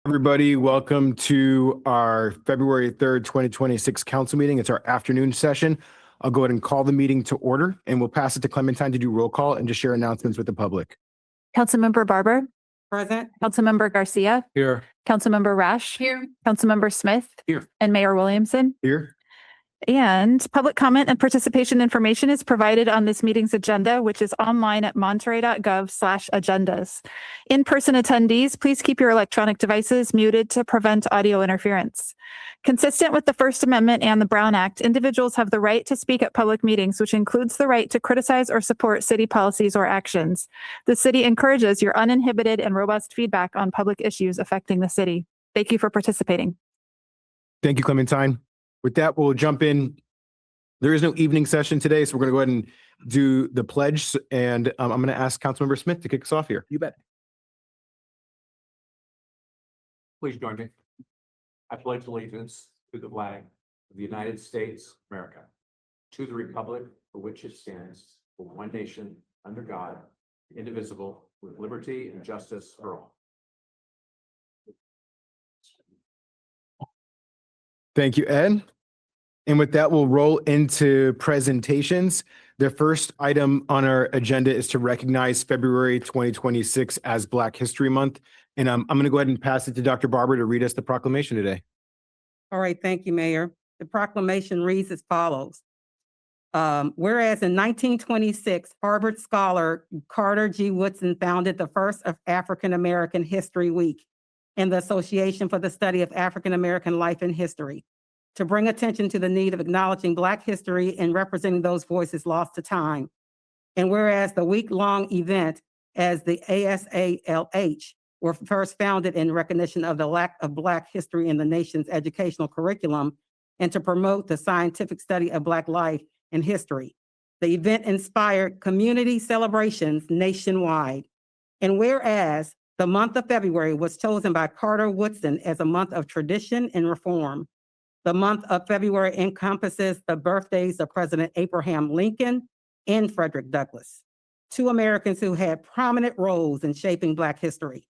Everybody, welcome to our February 3rd, 2026 council meeting. It's our afternoon session. I'll go ahead and call the meeting to order, and we'll pass it to Clementine to do roll call and just share announcements with the public. Councilmember Barber. Present. Councilmember Garcia. Here. Councilmember Rash. Here. Councilmember Smith. Here. And Mayor Williamson. Here. And public comment and participation information is provided on this meeting's agenda, which is online at monterey.gov/agendas. In-person attendees, please keep your electronic devices muted to prevent audio interference. Consistent with the First Amendment and the Brown Act, individuals have the right to speak at public meetings, which includes the right to criticize or support city policies or actions. The city encourages your uninhibited and robust feedback on public issues affecting the city. Thank you for participating. Thank you, Clementine. With that, we'll jump in. There is no evening session today, so we're going to go ahead and do the pledge. And I'm going to ask Councilmember Smith to kick us off here. You bet. Please join me. I pledge allegiance to the flag of the United States of America, to the republic for which it stands, for one nation, under God, indivisible, with liberty and justice for all. Thank you, Ed. And with that, we'll roll into presentations. The first item on our agenda is to recognize February 2026 as Black History Month. And I'm going to go ahead and pass it to Dr. Barber to read us the proclamation today. All right, thank you, Mayor. The proclamation reads as follows. Whereas in 1926, Harvard scholar Carter G. Woodson founded the first of African American History Week and the Association for the Study of African American Life and History, to bring attention to the need of acknowledging Black history and representing those voices lost to time. And whereas the week-long event as the ASALH were first founded in recognition of the lack of Black history in the nation's educational curriculum and to promote the scientific study of Black life and history. The event inspired community celebrations nationwide. And whereas the month of February was chosen by Carter Woodson as a month of tradition and reform. The month of February encompasses the birthdays of President Abraham Lincoln and Frederick Douglass, two Americans who had prominent roles in shaping Black history.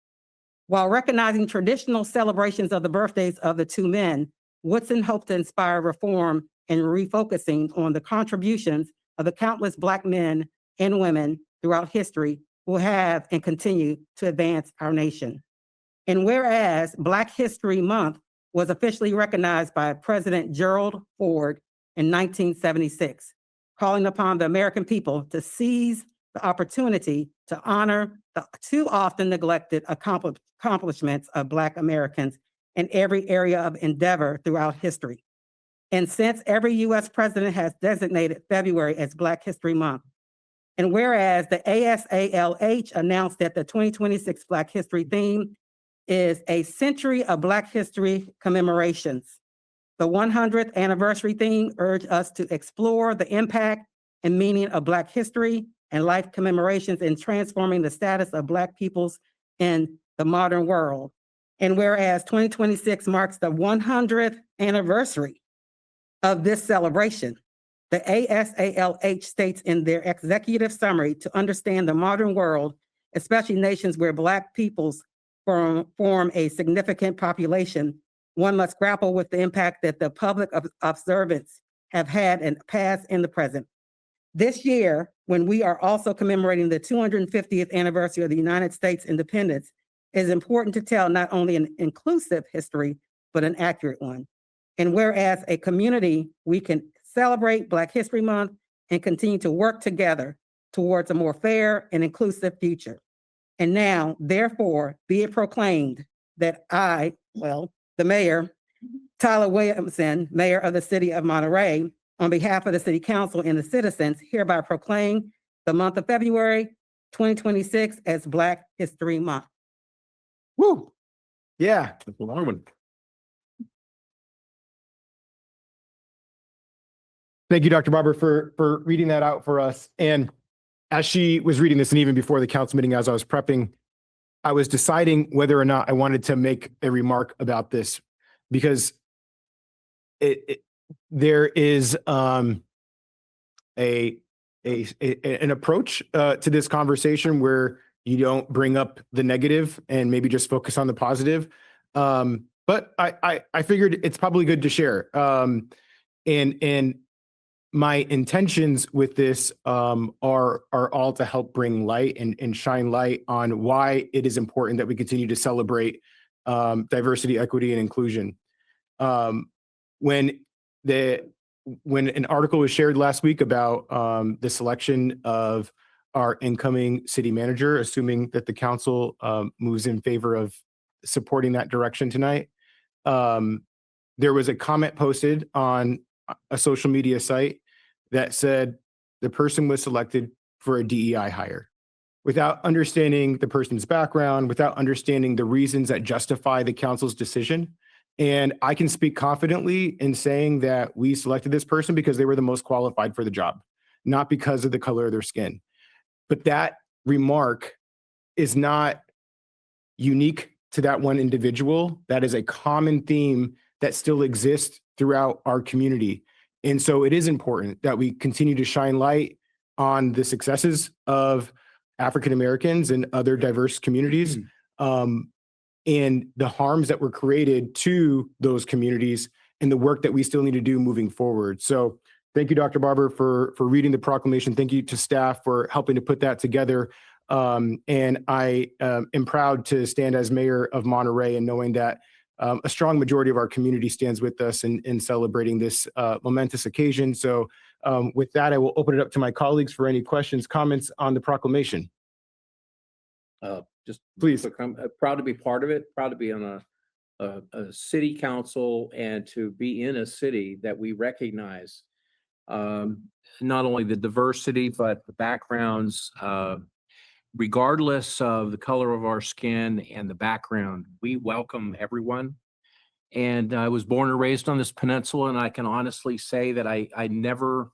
While recognizing traditional celebrations of the birthdays of the two men, Woodson hoped to inspire reform and refocusing on the contributions of the countless Black men and women throughout history who have and continue to advance our nation. And whereas Black History Month was officially recognized by President Gerald Ford in 1976, calling upon the American people to seize the opportunity to honor the too often neglected accomplishments of Black Americans in every area of endeavor throughout history. And since every U.S. president has designated February as Black History Month, and whereas the ASALH announced that the 2026 Black History theme is a century of Black history commemorations. The 100th anniversary theme urged us to explore the impact and meaning of Black history and life commemorations in transforming the status of Black peoples in the modern world. And whereas 2026 marks the 100th anniversary of this celebration, the ASALH states in their executive summary to understand the modern world, especially nations where Black peoples form a significant population, one must grapple with the impact that the public observance have had in the past and the present. This year, when we are also commemorating the 250th anniversary of the United States independence, it is important to tell not only an inclusive history, but an accurate one. And whereas a community, we can celebrate Black History Month and continue to work together towards a more fair and inclusive future. And now, therefore, be it proclaimed that I, the mayor, Tyler Williamson, mayor of the city of Monterey, on behalf of the city council and the citizens, hereby proclaim the month of February 2026 as Black History Month. Woo! Yeah, that's a long one. Thank you, Dr. Barber, for reading that out for us. And as she was reading this, and even before the council meeting, as I was prepping, I was deciding whether or not I wanted to make a remark about this, because there is an approach to this conversation where you don't bring up the negative and maybe just focus on the positive. But I figured it's probably good to share. And my intentions with this are all to help bring light and shine light on why it is important that we continue to celebrate diversity, equity, and inclusion. When an article was shared last week about the selection of our incoming city manager, assuming that the council moves in favor of supporting that direction tonight, there was a comment posted on a social media site that said the person was selected for a DEI hire without understanding the person's background, without understanding the reasons that justify the council's decision. And I can speak confidently in saying that we selected this person because they were the most qualified for the job, not because of the color of their skin. But that remark is not unique to that one individual. That is a common theme that still exists throughout our community. And so it is important that we continue to shine light on the successes of African Americans and other diverse communities, and the harms that were created to those communities and the work that we still need to do moving forward. So thank you, Dr. Barber, for reading the proclamation. Thank you to staff for helping to put that together. And I am proud to stand as mayor of Monterey and knowing that a strong majority of our community stands with us in celebrating this momentous occasion. So with that, I will open it up to my colleagues for any questions, comments on the proclamation. Just Please. I'm proud to be part of it, proud to be on a city council and to be in a city that we recognize not only the diversity, but the backgrounds, regardless of the color of our skin and the background. We welcome everyone. And I was born and raised on this peninsula, and I can honestly say that I never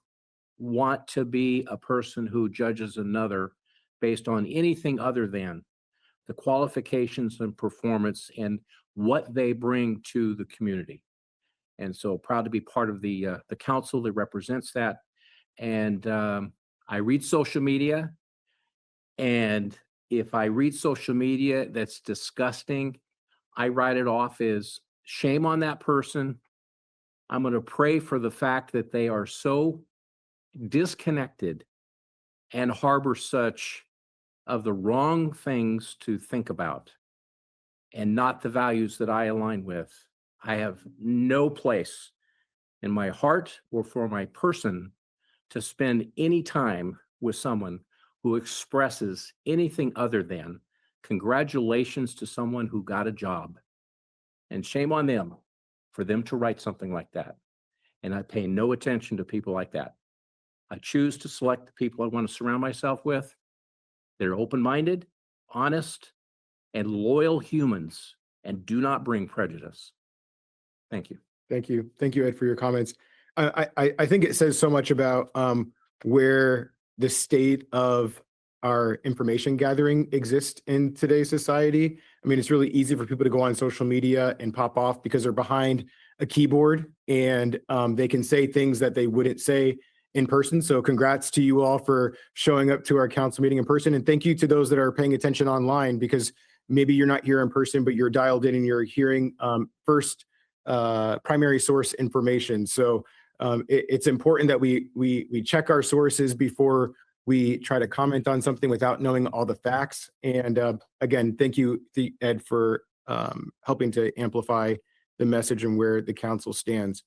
want to be a person who judges another based on anything other than the qualifications and performance and what they bring to the community. And so proud to be part of the council that represents that. And I read social media, and if I read social media that's disgusting, I write it off as shame on that person. I'm going to pray for the fact that they are so disconnected and harbor such of the wrong things to think about and not the values that I align with. I have no place in my heart or for my person to spend any time with someone who expresses anything other than congratulations to someone who got a job, and shame on them for them to write something like that. And I pay no attention to people like that. I choose to select the people I want to surround myself with. They're open-minded, honest, and loyal humans, and do not bring prejudice. Thank you. Thank you. Thank you, Ed, for your comments. I think it says so much about where the state of our information gathering exists in today's society. I mean, it's really easy for people to go on social media and pop off because they're behind a keyboard and they can say things that they wouldn't say in person. So congrats to you all for showing up to our council meeting in person. And thank you to those that are paying attention online, because maybe you're not here in person, but you're dialed in and you're hearing first primary source information. So it's important that we check our sources before we try to comment on something without knowing all the facts. And again, thank you, Ed, for helping to amplify the message and where the council stands.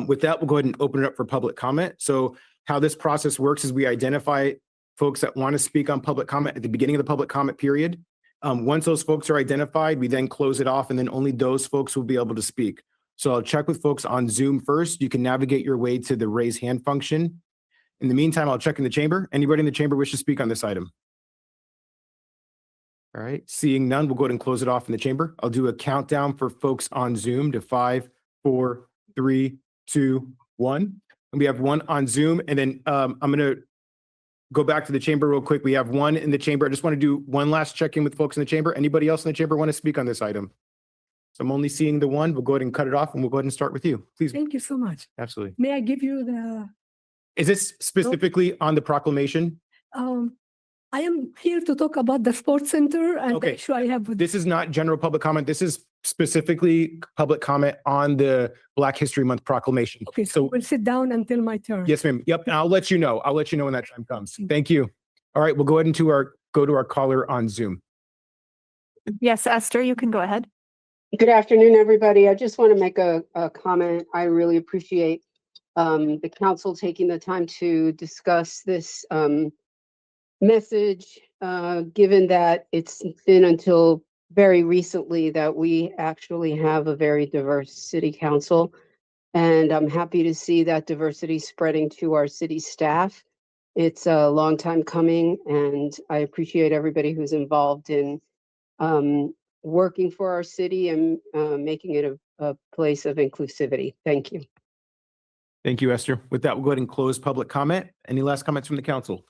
With that, we'll go ahead and open it up for public comment. So how this process works is we identify folks that want to speak on public comment at the beginning of the public comment period. Once those folks are identified, we then close it off, and then only those folks will be able to speak. So I'll check with folks on Zoom first. You can navigate your way to the raise hand function. In the meantime, I'll check in the chamber. Anybody in the chamber wish to speak on this item? All right, seeing none, we'll go ahead and close it off in the chamber. I'll do a countdown for folks on Zoom to 5, 4, 3, 2, 1. And we have one on Zoom, and then I'm going to go back to the chamber real quick. We have one in the chamber. I just want to do one last check-in with folks in the chamber. Anybody else in the chamber want to speak on this item? So I'm only seeing the one. We'll go ahead and cut it off, and we'll go ahead and start with you. Please. Thank you so much. Absolutely. May I give you the, Is this specifically on the proclamation? I am here to talk about the sports center and the Okay. issue I have with. This is not general public comment. This is specifically public comment on the Black History Month proclamation. Okay, so we'll sit down until my turn. Yes, ma'am. Yep. And I'll let you know. I'll let you know when that time comes. Thank you. All right, we'll go ahead and go to our caller on Zoom. Yes, Esther, you can go ahead. Good afternoon, everybody. I just want to make a comment. I really appreciate the council taking the time to discuss this message, given that it's been until very recently that we actually have a very diverse city council. And I'm happy to see that diversity spreading to our city staff. It's a long time coming, and I appreciate everybody who's involved in working for our city and making it a place of inclusivity. Thank you. Thank you, Esther. With that, we'll go ahead and close public comment. Any last comments from the council?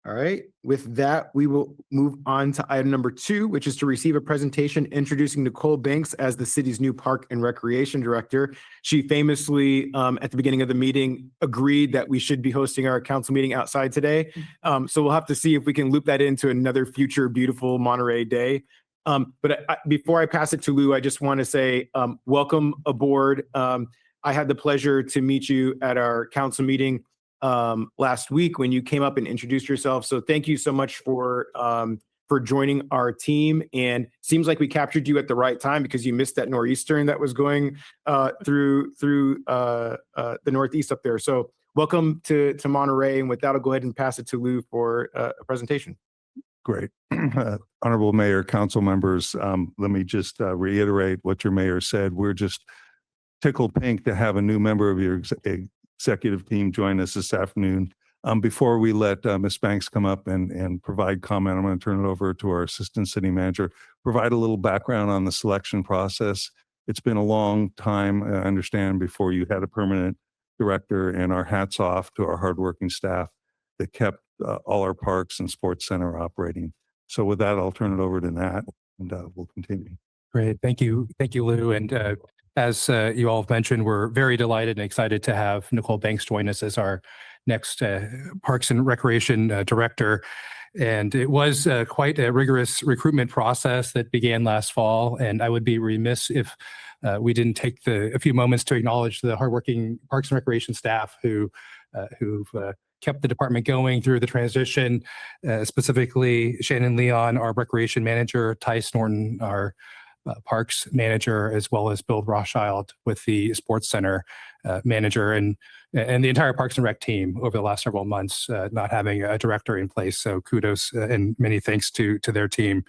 All right, with that, we will move on to item number 2, which is to receive a presentation introducing Nicole Banks as the city's new Park and Recreation Director. She famously, at the beginning of the meeting, agreed that we should be hosting our council meeting outside today. So we'll have to see if we can loop that into another future beautiful Monterey day. But before I pass it to Lou, I just want to say welcome aboard. I had the pleasure to meet you at our council meeting last week when you came up and introduced yourself. So thank you so much for joining our team. And seems like we captured you at the right time because you missed that nor'easter that was going through the Northeast up there. So welcome to Monterey. And with that, I'll go ahead and pass it to Lou for a presentation. Great. Honorable Mayor, council members, let me just reiterate what your mayor said. We're just tickled pink to have a new member of your executive team join us this afternoon. Before we let Ms. Banks come up and provide comment, I'm going to turn it over to our assistant city manager, provide a little background on the selection process. It's been a long time, I understand, before you had a permanent director, and our hats off to our hardworking staff that kept all our parks and sports center operating. So with that, I'll turn it over to Nat, and we'll continue. Great. Thank you. Thank you, Lou. And as you all have mentioned, we're very delighted and excited to have Nicole Banks join us as our next Parks and Recreation Director. And it was quite a rigorous recruitment process that began last fall. And I would be remiss if we didn't take a few moments to acknowledge the hardworking Parks and Recreation staff who've kept the department going through the transition, specifically Shannon Leon, our recreation manager, Tice Norton, our parks manager, as well as Bill Rothschild with the sports center manager, and the entire Parks and Rec team over the last several months, not having a director in place. So kudos and many thanks to their team.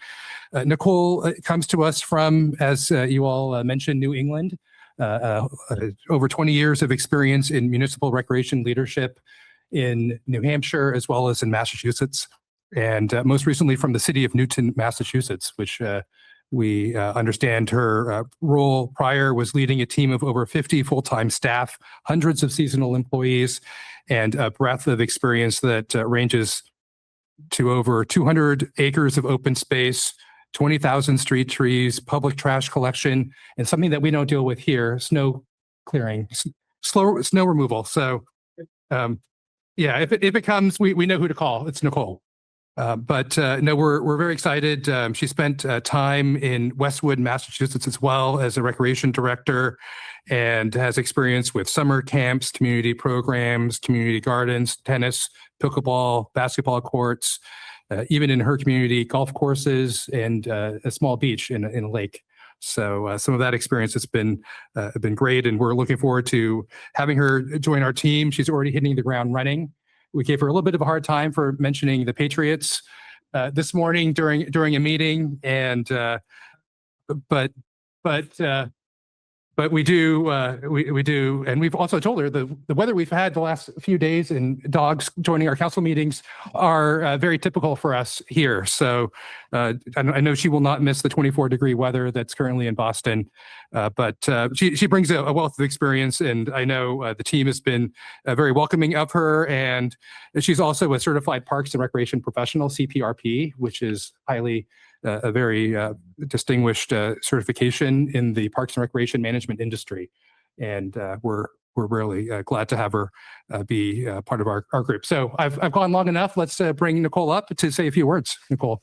Nicole comes to us from, as you all mentioned, New England. Over 20 years of experience in municipal recreation leadership in New Hampshire, as well as in Massachusetts, and most recently from the city of Newton, Massachusetts, which we understand her role prior was leading a team of over 50 full-time staff, hundreds of seasonal employees, and a breadth of experience that ranges to over 200 acres of open space, 20,000 street trees, public trash collection, and something that we don't deal with here, snow clearing, snow removal. So yeah, if it comes, we know who to call. It's Nicole. But no, we're very excited. She spent time in Westwood, Massachusetts, as well as a recreation director, and has experience with summer camps, community programs, community gardens, tennis, pickleball, basketball courts, even in her community, golf courses, and a small beach in a lake. So some of that experience has been great, and we're looking forward to having her join our team. She's already hitting the ground running. We gave her a little bit of a hard time for mentioning the Patriots this morning during a meeting, and but we do we do, and we've also told her the weather we've had the last few days and dogs joining our council meetings are very typical for us here. So I know she will not miss the 24-degree weather that's currently in Boston, but she brings a wealth of experience, and I know the team has been very welcoming of her. And she's also a certified Parks and Recreation professional, CPRP, which is a very distinguished certification in the Parks and Recreation management industry. And we're really glad to have her be part of our group. So I've gone long enough. Let's bring Nicole up to say a few words. Nicole.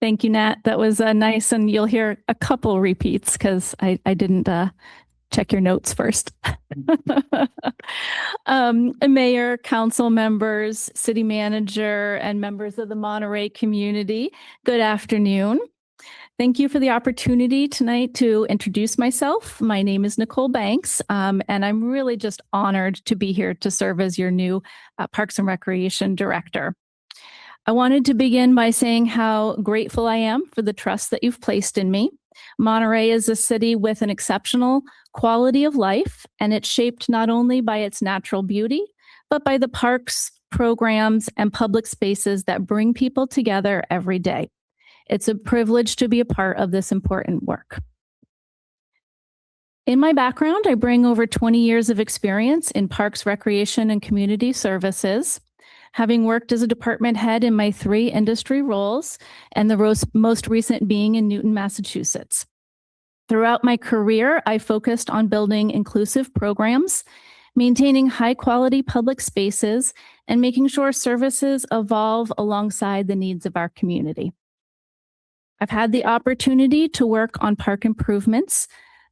Thank you, Nat. That was nice, and you'll hear a couple repeats because I didn't check your notes first. Mayor, council members, city manager, and members of the Monterey community, good afternoon. Thank you for the opportunity tonight to introduce myself. My name is Nicole Banks, and I'm really just honored to be here to serve as your new Parks and Recreation Director. I wanted to begin by saying how grateful I am for the trust that you've placed in me. Monterey is a city with an exceptional quality of life, and it's shaped not only by its natural beauty, but by the parks, programs, and public spaces that bring people together every day. It's a privilege to be a part of this important work. In my background, I bring over 20 years of experience in parks, recreation, and community services, having worked as a department head in my 3 industry roles, and the most recent being in Newton, Massachusetts. Throughout my career, I focused on building inclusive programs, maintaining high-quality public spaces, and making sure services evolve alongside the needs of our community. I've had the opportunity to work on park improvements,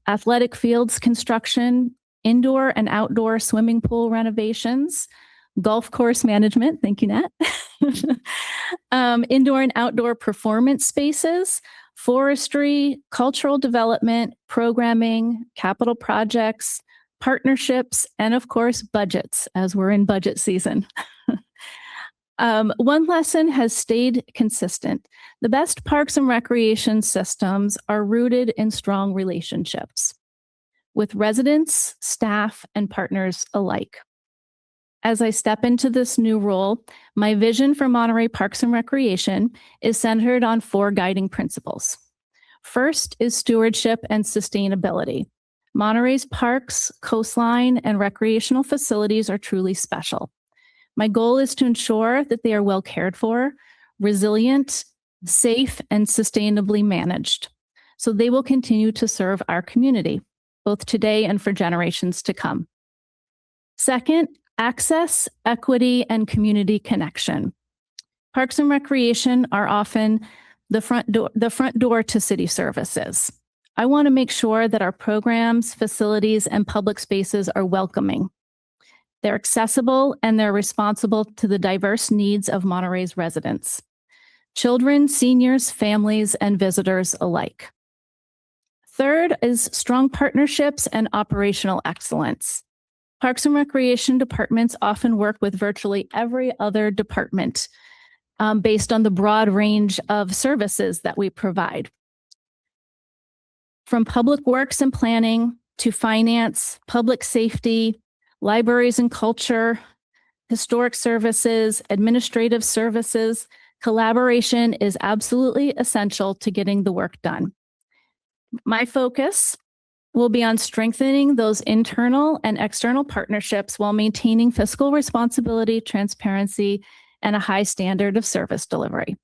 athletic fields construction, indoor and outdoor swimming pool renovations, golf course management, thank you, Nat, indoor and outdoor performance spaces, forestry, cultural development, programming, capital projects, partnerships, and of course, budgets, as we're in budget season. One lesson has stayed consistent. The best parks and recreation systems are rooted in strong relationships with residents, staff, and partners alike. As I step into this new role, my vision for Monterey Parks and Recreation is centered on 4 guiding principles. First is stewardship and sustainability. Monterey's parks, coastline, and recreational facilities are truly special. My goal is to ensure that they are well cared for, resilient, safe, and sustainably managed, so they will continue to serve our community, both today and for generations to come. Second, access, equity, and community connection. Parks and recreation are often the front door to city services. I want to make sure that our programs, facilities, and public spaces are welcoming. They're accessible and they're responsible to the diverse needs of Monterey's residents, children, seniors, families, and visitors alike. Third is strong partnerships and operational excellence. Parks and Recreation departments often work with virtually every other department based on the broad range of services that we provide. From public works and planning to finance, public safety, libraries and culture, historic services, administrative services, collaboration is absolutely essential to getting the work done. My focus will be on strengthening those internal and external partnerships while maintaining fiscal responsibility, transparency, and a high standard of service delivery.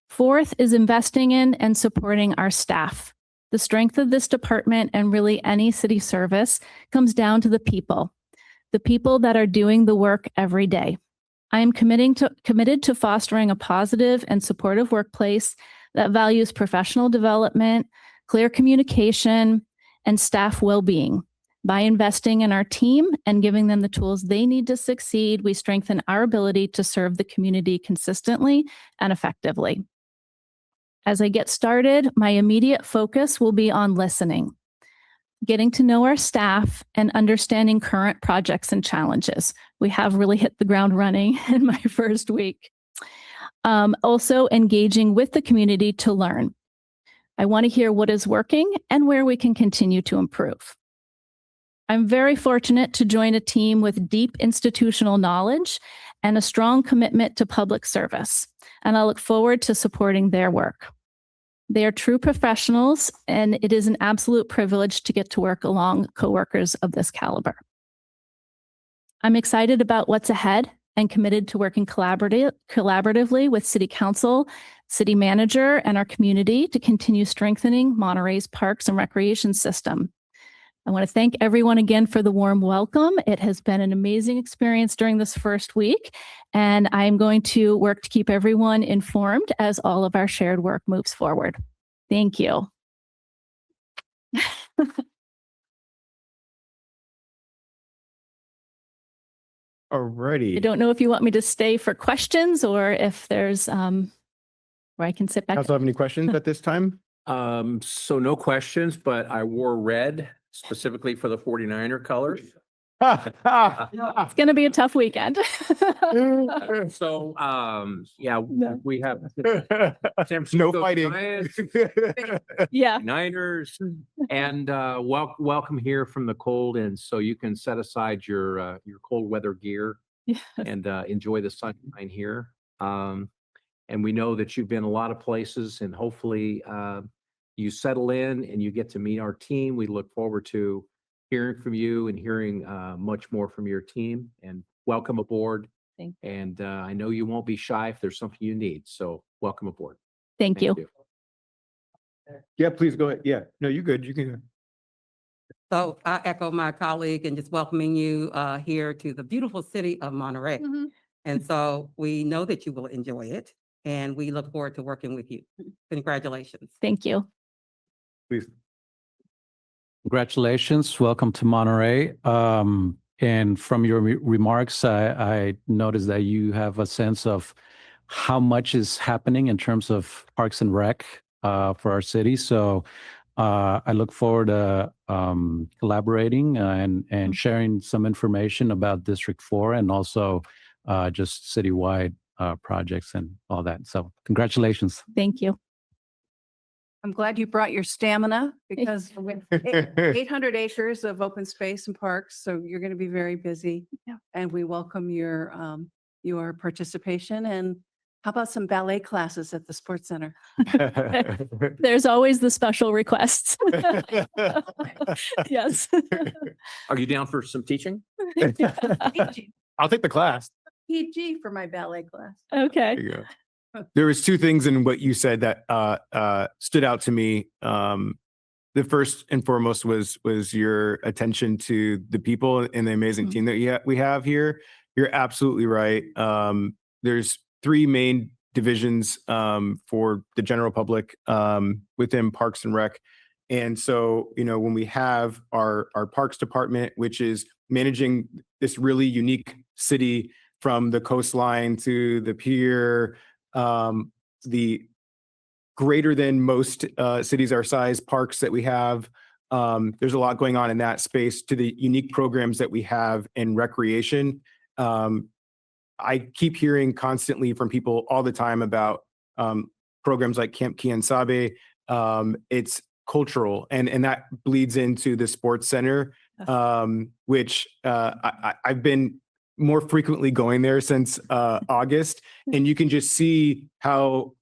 Fourth is investing in and supporting our staff. The strength of this department and really any city service comes down to the people that are doing the work every day. I am committed to fostering a positive and supportive workplace that values professional development, clear communication, and staff well-being. By investing in our team and giving them the tools they need to succeed, we strengthen our ability to serve the community consistently and effectively. As I get started, my immediate focus will be on listening, getting to know our staff, and understanding current projects and challenges. We have really hit the ground running in my first week. Also engaging with the community to learn. I want to hear what is working and where we can continue to improve. I'm very fortunate to join a team with deep institutional knowledge and a strong commitment to public service, and I look forward to supporting their work. They are true professionals, and it is an absolute privilege to get to work along coworkers of this caliber. I'm excited about what's ahead and committed to working collaboratively with City Council, City Manager, and our community to continue strengthening Monterey's parks and recreation system. I want to thank everyone again for the warm welcome. It has been an amazing experience during this first week, and I'm going to work to keep everyone informed as all of our shared work moves forward. Thank you. Alrighty. I don't know if you want me to stay for questions or if there's where I can sit back. Council have any questions at this time? So no questions, but I wore red specifically for the 49er colors. It's going to be a tough weekend. So, yeah, No. we have San No Francisco fighting. Giants, Yeah. Niners, and welcome here from the cold, and so you can set aside your cold weather gear Yes. and enjoy the sunshine here. And we know that you've been a lot of places, and hopefully you settle in and you get to meet our team. We look forward to hearing from you and hearing much more from your team. And welcome aboard. Thank And I know you won't be shy if there's something you need. So welcome aboard. Thank you. Yeah, please go ahead. Yeah, no, you good. You can. So I echo my colleague and just welcoming you here to the beautiful city of Monterey. And so we know that you will enjoy it, and we look forward to working with you. Congratulations. Thank you. Please. Congratulations. Welcome to Monterey. And from your remarks, I noticed that you have a sense of how much is happening in terms of Parks and Rec for our city. So I look forward to collaborating and sharing some information about District 4 and also just citywide projects and all that. So congratulations. Thank you. I'm glad you brought your stamina because with 800 acres of open space and parks, so you're going to be very busy. Yeah. And we welcome your participation. And how about some ballet classes at the Sports Center? There's always the special requests. Yes. Are you down for some teaching? PG, I'll take the class. PG for my ballet class. Okay. There you go. There was two things in what you said that stood out to me. The first and foremost was your attention to the people and the amazing team that we have here. You're absolutely right. There's three main divisions for the general public within Parks and Rec. And so, when we have our Parks Department, which is managing this really unique city from the coastline to the pier, the greater than most cities our size parks that we have. There's a lot going on in that space, to the unique programs that we have in recreation. I keep hearing constantly from people all the time about programs like Camp Kiansabe. It's cultural, and that bleeds into the sports center, which I've been more frequently going there since August, and you can just see how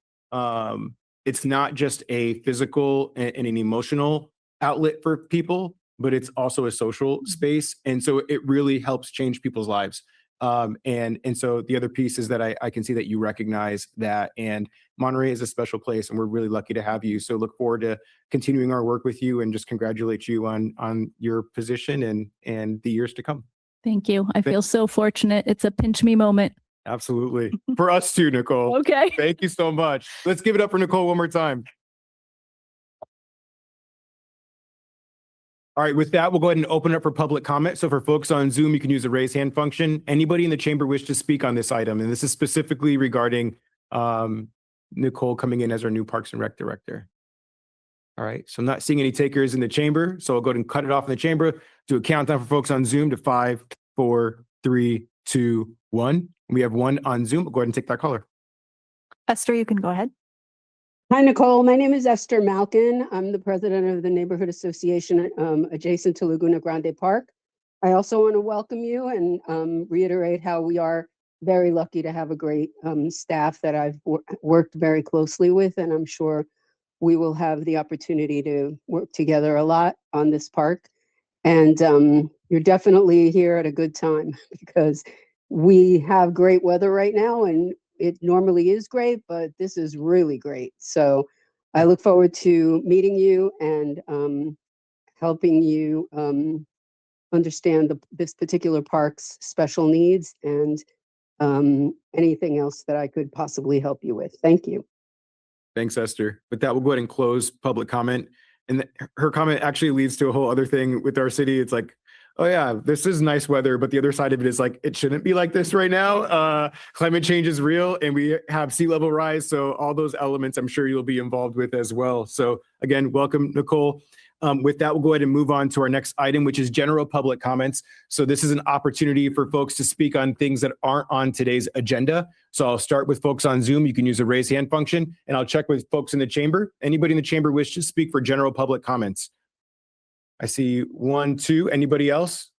it's not just a physical and an emotional outlet for people, but it's also a social space, and so it really helps change people's lives. And so the other piece is that I can see that you recognize that, and Monterey is a special place, and we're really lucky to have you. So look forward to continuing our work with you, and just congratulate you on your position and the years to come. Thank you. I feel so fortunate. It's a pinch me moment. Absolutely. For us too, Nicole. Okay. Thank you so much. Let's give it up for Nicole one more time. All right, with that, we'll go ahead and open it up for public comment. So for folks on Zoom, you can use the raise hand function. Anybody in the chamber wish to speak on this item? And this is specifically regarding Nicole coming in as our new Parks and Rec director. All right, so I'm not seeing any takers in the chamber, so I'll go ahead and cut it off in the chamber. Do a countdown for folks on Zoom to 5, 4, 3, 2, 1. We have one on Zoom. We'll go ahead and take that caller. Esther, you can go ahead. Hi, Nicole. My name is Esther Malkin. I'm the president of the Neighborhood Association adjacent to Laguna Grande Park. I also want to welcome you and reiterate how we are very lucky to have a great staff that I've worked very closely with, and I'm sure we will have the opportunity to work together a lot on this park. And you're definitely here at a good time because we have great weather right now, and it normally is great, but this is really great. So I look forward to meeting you and helping you understand this particular park's special needs and anything else that I could possibly help you with. Thank you. Thanks, Esther. With that, we'll go ahead and close public comment. And her comment actually leads to a whole other thing with our city. It's like, oh yeah, this is nice weather, but the other side of it is like, it shouldn't be like this right now. Climate change is real and we have sea level rise. So all those elements I'm sure you'll be involved with as well. So again, welcome, Nicole. With that, we'll go ahead and move on to our next item, which is general public comments. So this is an opportunity for folks to speak on things that aren't on today's agenda. So I'll start with folks on Zoom. You can use the raise hand function, and I'll check with folks in the chamber. Anybody in the chamber wish to speak for general public comments? I see 1, 2. Anybody else?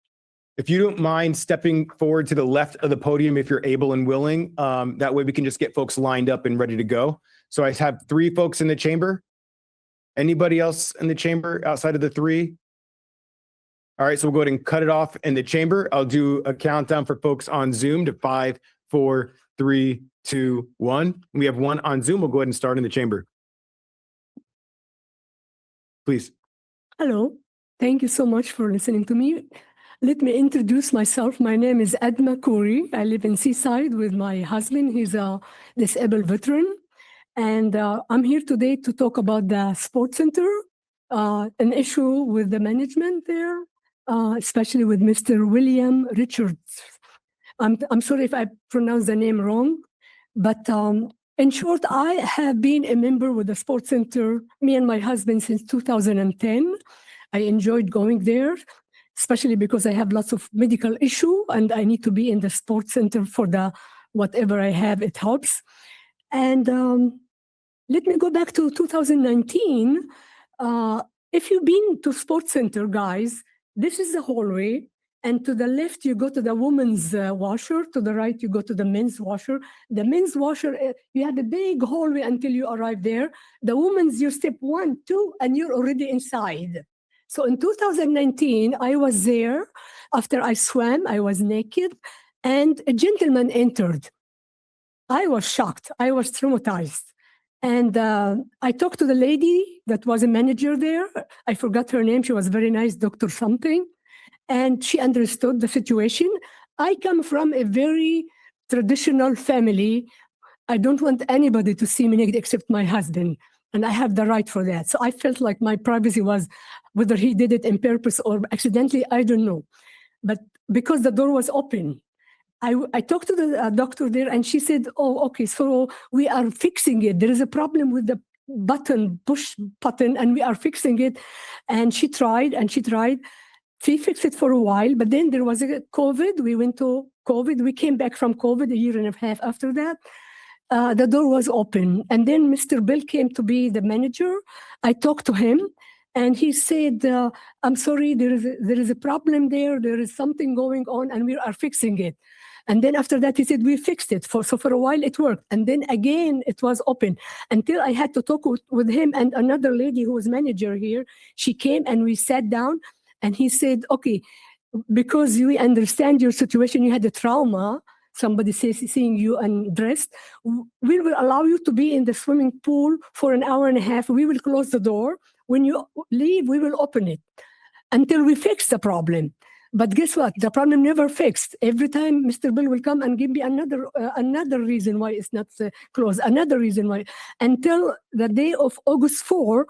If you don't mind stepping forward to the left of the podium, if you're able and willing, that way we can just get folks lined up and ready to go. So I have 3 folks in the chamber. Anybody else in the chamber outside of the 3? All right, so we'll go ahead and cut it off in the chamber. I'll do a countdown for folks on Zoom to 5, 4, 3, 2, 1. We have 1 on Zoom. We'll go ahead and start in the chamber. Please. Hello. Thank you so much for listening to me. Let me introduce myself. My name is Adma Kouri. I live in Seaside with my husband. He's a disabled veteran. And I'm here today to talk about the sports center, an issue with the management there, especially with Mr. William Richards. I'm sorry if I pronounce the name wrong, but in short, I have been a member with the sports center, me and my husband, since 2010. I enjoyed going there, especially because I have lots of medical issue and I need to be in the sports center for the whatever I have, it helps. And let me go back to 2019. If you've been to sports center, guys, this is the hallway. And to the left, you go to the women's washer. To the right, you go to the men's washer. The men's washer, you have a big hallway until you arrive there. The women's, you step 1, 2, and you're already inside. So in 2019, I was there. After I swam, I was naked, and a gentleman entered. I was shocked. I was traumatized. And I talked to the lady that was a manager there. I forgot her name. She was very nice, Dr. something. And she understood the situation. I come from a very traditional family. I don't want anybody to see me naked except my husband. And I have the right for that. So I felt like my privacy was, whether he did it on purpose or accidentally, I don't know. But because the door was open, I talked to the doctor there and she said, oh, okay, so we are fixing it. There is a problem with the push button and we are fixing it. And she tried and she tried. She fixed it for a while, but then there was a COVID. We went to COVID. We came back from COVID a year and a half after that. The door was open. And then Mr. Bill came to be the manager. I talked to him and he said, I'm sorry, there is a problem there. There is something going on and we are fixing it. And then after that, he said, we fixed it. So for a while it worked. And then again, it was open until I had to talk with him and another lady who was manager here. She came and we sat down and he said, okay, because we understand your situation, you had a trauma, somebody says seeing you undressed, we will allow you to be in the swimming pool for an hour and a half. We will close the door. When you leave, we will open it until we fix the problem. But guess what? The problem never fixed. Every time Mr. Bill will come and give me another reason why it's not closed, another reason why. Until the day of August 4,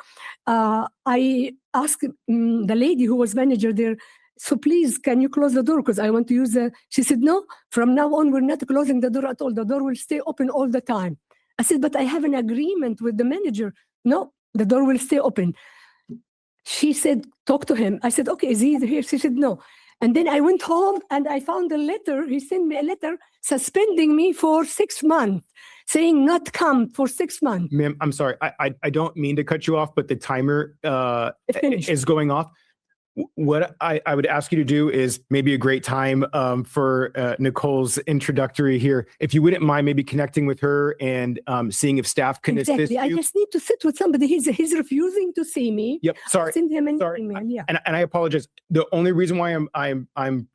I asked the lady who was manager there, so please, can you close the door? Because I want to use she said, no, from now on, we're not closing the door at all. The door will stay open all the time. I said, but I have an agreement with the manager. No, the door will stay open. She said, talk to him. I said, okay, is he here? She said, no. And then I went home and I found a letter. He sent me a letter suspending me for 6 months, saying not come for 6 months. Ma'am, I'm sorry. I don't mean to cut you off, but the timer is going off. What I would ask you to do is maybe a great time for Nicole's introductory here. If you wouldn't mind maybe connecting with her and seeing if staff can assist you. I just need to sit with somebody. He's refusing to see me. Yep. Sorry. Send him an Sorry. email. Yeah. And I apologize. The only reason why I'm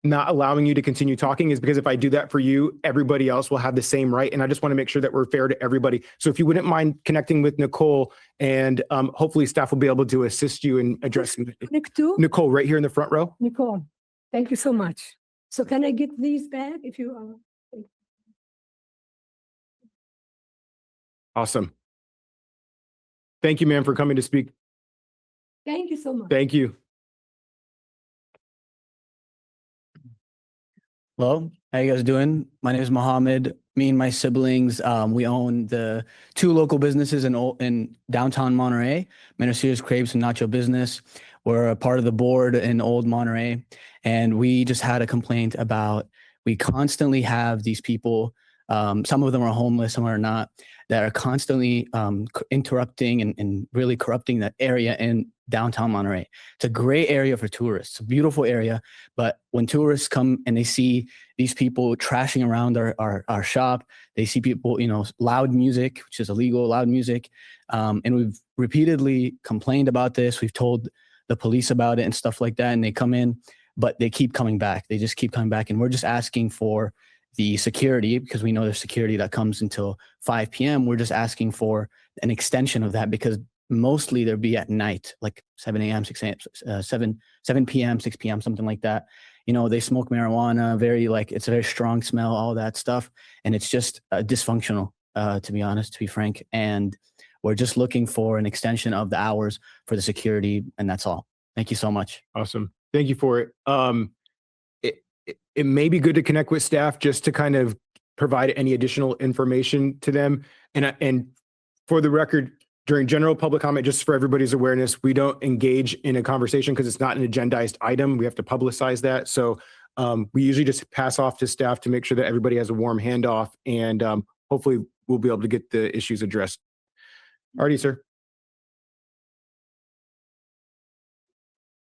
not allowing you to continue talking is because if I do that for you, everybody else will have the same right. And I just want to make sure that we're fair to everybody. So if you wouldn't mind connecting with Nicole, and hopefully staff will be able to assist you in addressing Nicole right here in the front row. Nicole, thank you so much. So can I get these back if you are? Awesome. Thank you, ma'am, for coming to speak. Thank you so much. Thank you. Hello, how you guys doing? My name is Mohammed. Me and my siblings, we own the 2 local businesses in downtown Monterey, Menacier's Crepes and Nacho Business. We're a part of the board in Old Monterey, and we just had a complaint about, we constantly have these people, some of them are homeless, some are not, that are constantly interrupting and really corrupting that area in downtown Monterey. It's a great area for tourists, a beautiful area, but when tourists come and they see these people trashing around our shop, they see people, loud music, which is illegal, loud music, and we've repeatedly complained about this. We've told the police about it and stuff like that, and they come in, but they keep coming back. They just keep coming back, and we're just asking for the security, because we know there's security that comes until 5 p.m. We're just asking for an extension of that, because mostly they'll be at night, like 7 a.m., 6 a.m., 7 p.m., 6 p.m., something like that. They smoke marijuana, it's a very strong smell, all that stuff. And it's just dysfunctional, to be honest, to be frank. And we're just looking for an extension of the hours for the security. And that's all. Thank you so much. Awesome. Thank you for it. It may be good to connect with staff just to kind of provide any additional information to them. And for the record, during general public comment, just for everybody's awareness, we don't engage in a conversation because it's not an agendized item. We have to publicize that. So we usually just pass off to staff to make sure that everybody has a warm handoff, and hopefully we'll be able to get the issues addressed. Alrighty, sir.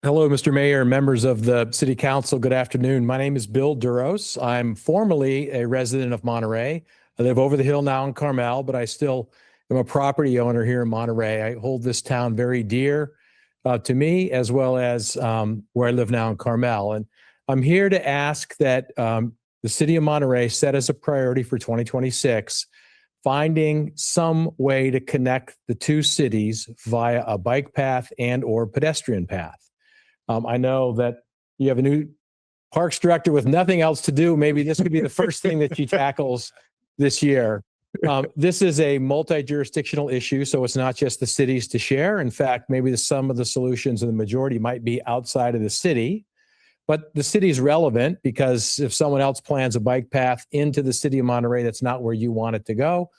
Hello, Mr. Mayor, members of the City Council. Good afternoon. My name is Bill Duros. I'm formerly a resident of Monterey. I live over the hill now in Carmel, but I still am a property owner here in Monterey. I hold this town very dear to me, as well as where I live now in Carmel. And I'm here to ask that the City of Monterey set as a priority for 2026, finding some way to connect the 2 cities via a bike path and or pedestrian path. I know that you have a new parks director with nothing else to do. Maybe this could be the first thing that she tackles this year. This is a multi-jurisdictional issue, so it's not just the cities to share. In fact, maybe some of the solutions in the majority might be outside of the city, but the city is relevant because if someone else plans a bike path into the city of Monterey that's not where you want it to go,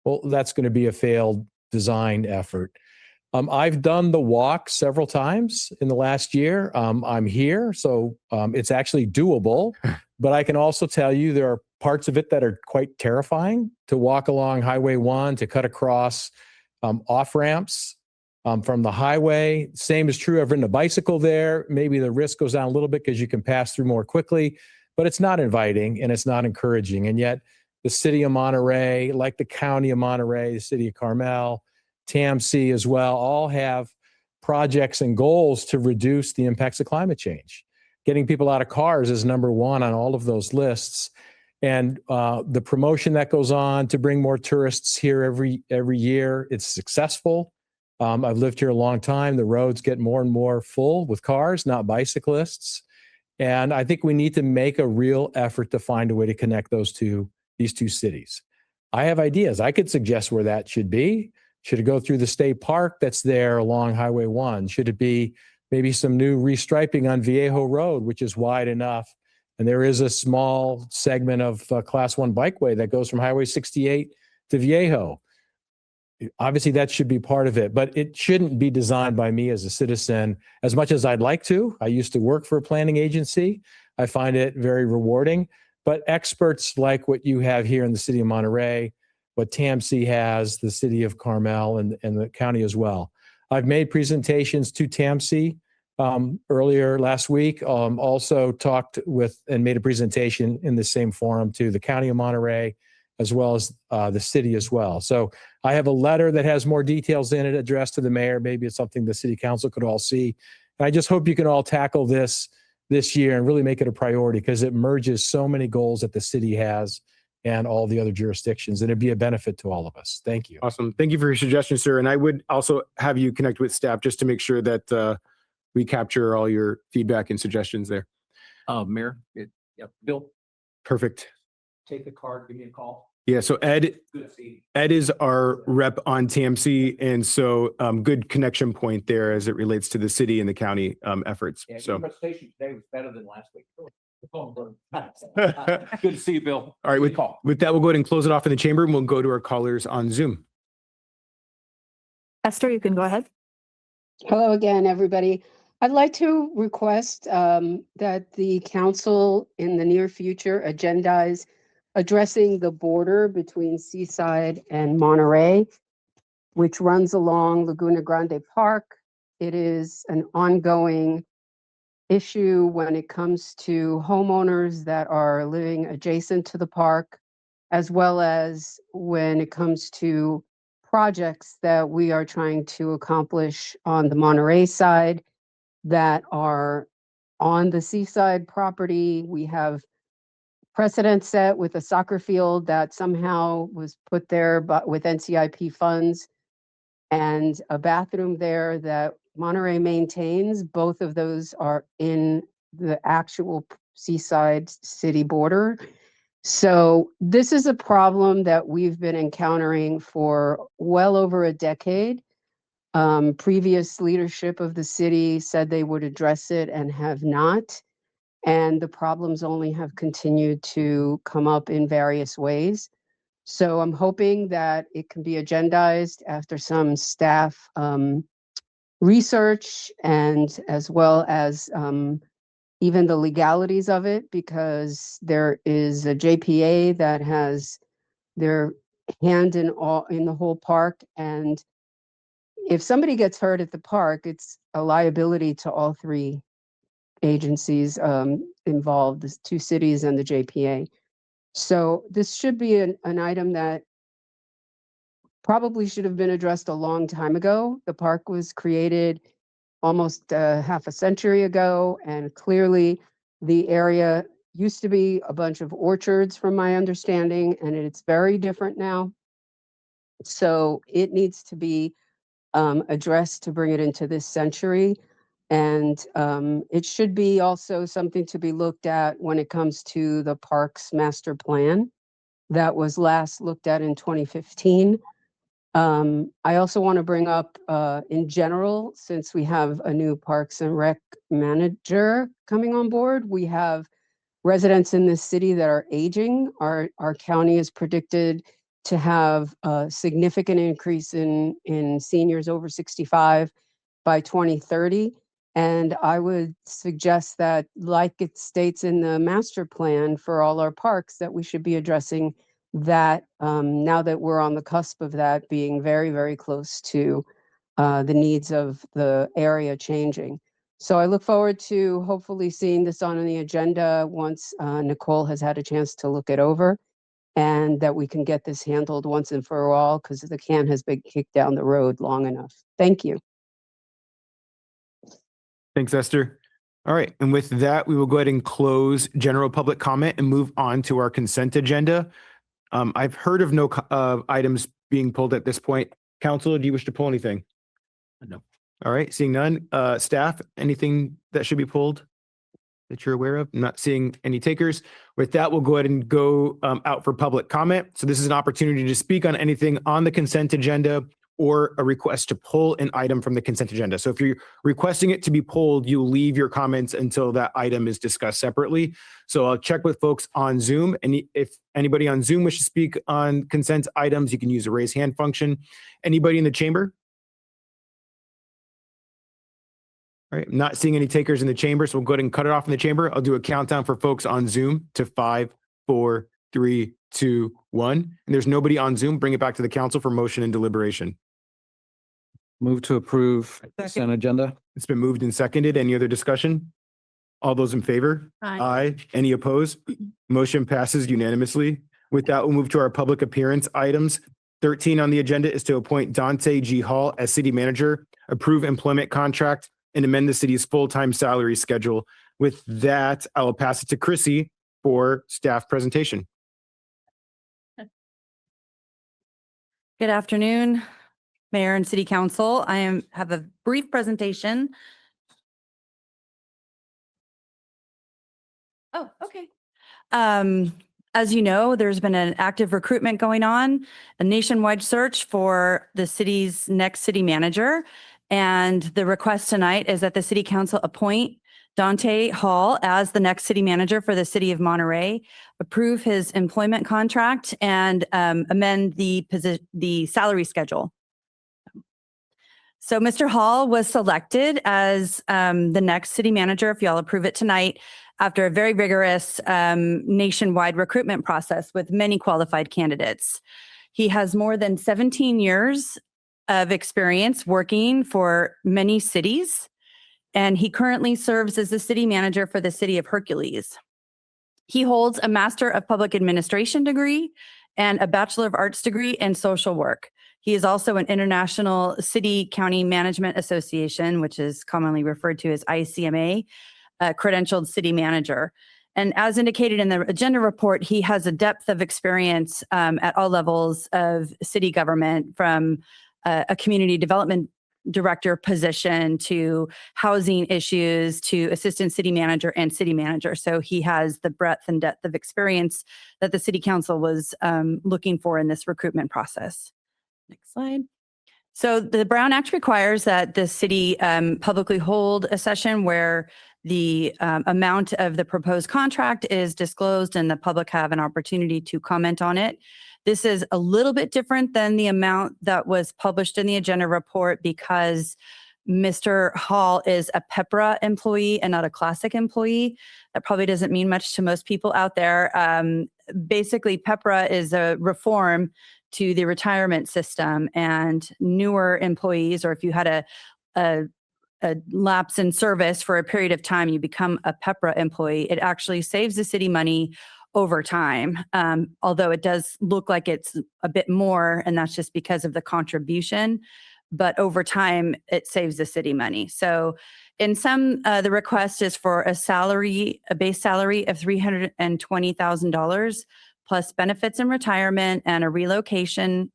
well, that's going to be a failed design effort. I've done the walk several times in the last year. I'm here, so it's actually doable. But I can also tell you there are parts of it that are quite terrifying, to walk along Highway 1, to cut across off-ramps from the highway. Same is true. I've ridden a bicycle there. Maybe the risk goes down a little bit because you can pass through more quickly, but it's not inviting and it's not encouraging. And yet the city of Monterey, like the county of Monterey, the city of Carmel, TAMC as well, all have projects and goals to reduce the impacts of climate change. Getting people out of cars is number 1 on all of those lists. And the promotion that goes on to bring more tourists here every year, it's successful. I've lived here a long time. The roads get more and more full with cars, not bicyclists. And I think we need to make a real effort to find a way to connect these two cities. I have ideas. I could suggest where that should be. Should it go through the state park that's there along Highway 1? Should it be maybe some new restriping on Viejo Road, which is wide enough? And there is a small segment of Class 1 bikeway that goes from Highway 68 to Viejo. Obviously, that should be part of it, but it shouldn't be designed by me as a citizen as much as I'd like to. I used to work for a planning agency. I find it very rewarding, but experts like what you have here in the city of Monterey, what TAMC has, the city of Carmel, and the county as well. I've made presentations to TAMC earlier last week, also talked with and made a presentation in the same forum to the county of Monterey, as well as the city as well. So I have a letter that has more details in it addressed to the mayor. Maybe it's something the city council could all see. And I just hope you can all tackle this this year and really make it a priority because it merges so many goals that the city has and all the other jurisdictions. And it'd be a benefit to all of us. Thank you. Awesome. Thank you for your suggestion, sir. And I would also have you connect with staff just to make sure that we capture all your feedback and suggestions there. Mayor, Bill, Perfect. take the card, give me a call. Yeah, so Ed Good to see you. is our rep on TMC, and so good connection point there as it relates to the city and the county efforts. Yeah, So, your presentation today was better than last week. Good to see you, Bill. all right, Good call. with that, we'll go ahead and close it off in the chamber, and we'll go to our callers on Zoom. Esther, you can go ahead. Hello again, everybody. I'd like to request that the council in the near future agendize addressing the border between Seaside and Monterey, which runs along Laguna Grande Park. It is an ongoing issue when it comes to homeowners that are living adjacent to the park, as well as when it comes to projects that we are trying to accomplish on the Monterey side that are on the Seaside property. We have precedent set with a soccer field that somehow was put there but with NCIP funds, and a bathroom there that Monterey maintains. Both of those are in the actual Seaside city border. So this is a problem that we've been encountering for well over a decade. Previous leadership of the city said they would address it and have not. And the problems only have continued to come up in various ways. So I'm hoping that it can be agendized after some staff research, and as well as even the legalities of it, because there is a JPA that has their hand in the whole park. And if somebody gets hurt at the park, it's a liability to all three agencies involved, the two cities and the JPA. So this should be an item that probably should have been addressed a long time ago. The park was created almost half a century ago, and clearly the area used to be a bunch of orchards from my understanding, and it's very different now. So it needs to be addressed to bring it into this century. And it should be also something to be looked at when it comes to the parks master plan that was last looked at in 2015. I also want to bring up in general, since we have a new Parks and Rec manager coming on board, we have residents in this city that are aging. Our county is predicted to have a significant increase in seniors over 65 by 2030. And I would suggest that, like it states in the master plan for all our parks, that we should be addressing that now that we're on the cusp of that being very, very close to the needs of the area changing. So I look forward to hopefully seeing this on the agenda once Nicole has had a chance to look it over, and that we can get this handled once and for all, because the can has been kicked down the road long enough. Thank you. Thanks, Esther. All right, and with that, we will go ahead and close general public comment and move on to our consent agenda. I've heard of no items being pulled at this point. Council, do you wish to pull anything? No. All right, seeing none. Staff, anything that should be pulled that you're aware of? I'm not seeing any takers. With that, we'll go ahead and go out for public comment. So this is an opportunity to speak on anything on the consent agenda or a request to pull an item from the consent agenda. So if you're requesting it to be pulled, you leave your comments until that item is discussed separately. So I'll check with folks on Zoom. And if anybody on Zoom wishes to speak on consent items, you can use the raise hand function. Anybody in the chamber? All right, I'm not seeing any takers in the chamber, so we'll go ahead and cut it off in the chamber. I'll do a countdown for folks on Zoom to 5, 4, 3, 2, 1. And there's nobody on Zoom. Bring it back to the council for motion and deliberation. Move to approve consent agenda. It's been moved and seconded. Any other discussion? All those in favor? Aye. Any opposed? Motion passes unanimously. With that, we'll move to our public appearance items. 13 on the agenda is to appoint Dante G. Hall as city manager, approve employment contract, and amend the city's full-time salary schedule. With that, I will pass it to Chrissy for staff presentation. Good afternoon, Mayor and City Council. Have a brief presentation. Oh, okay. As you know, there's been an active recruitment going on, a nationwide search for the city's next city manager. And the request tonight is that the City Council appoint Dante Hall as the next city manager for the city of Monterey, approve his employment contract, and amend the salary schedule. So Mr. Hall was selected as the next city manager, if y'all approve it tonight, after a very rigorous nationwide recruitment process with many qualified candidates. He has more than 17 years of experience working for many cities, and he currently serves as the city manager for the city of Hercules. He holds a Master of Public Administration degree and a Bachelor of Arts degree in social work. He is also an International City County Management Association, which is commonly referred to as ICMA, credentialed city manager. And as indicated in the agenda report, he has a depth of experience at all levels of city government, from a community development director position to housing issues to assistant city manager and city manager. So he has the breadth and depth of experience that the City Council was looking for in this recruitment process. Next slide. So the Brown Act requires that the city publicly hold a session where the amount of the proposed contract is disclosed and the public have an opportunity to comment on it. This is a little bit different than the amount that was published in the agenda report because Mr. Hall is a PEPRA employee and not a classic employee. That probably doesn't mean much to most people out there. Basically, PEPRA is a reform to the retirement system, and newer employees, or if you had a lapse in service for a period of time, you become a PEPRA employee. It actually saves the city money over time, although it does look like it's a bit more, and that's just because of the contribution. But over time, it saves the city money. So in some, the request is for a base salary of $320,000 plus benefits and retirement and a relocation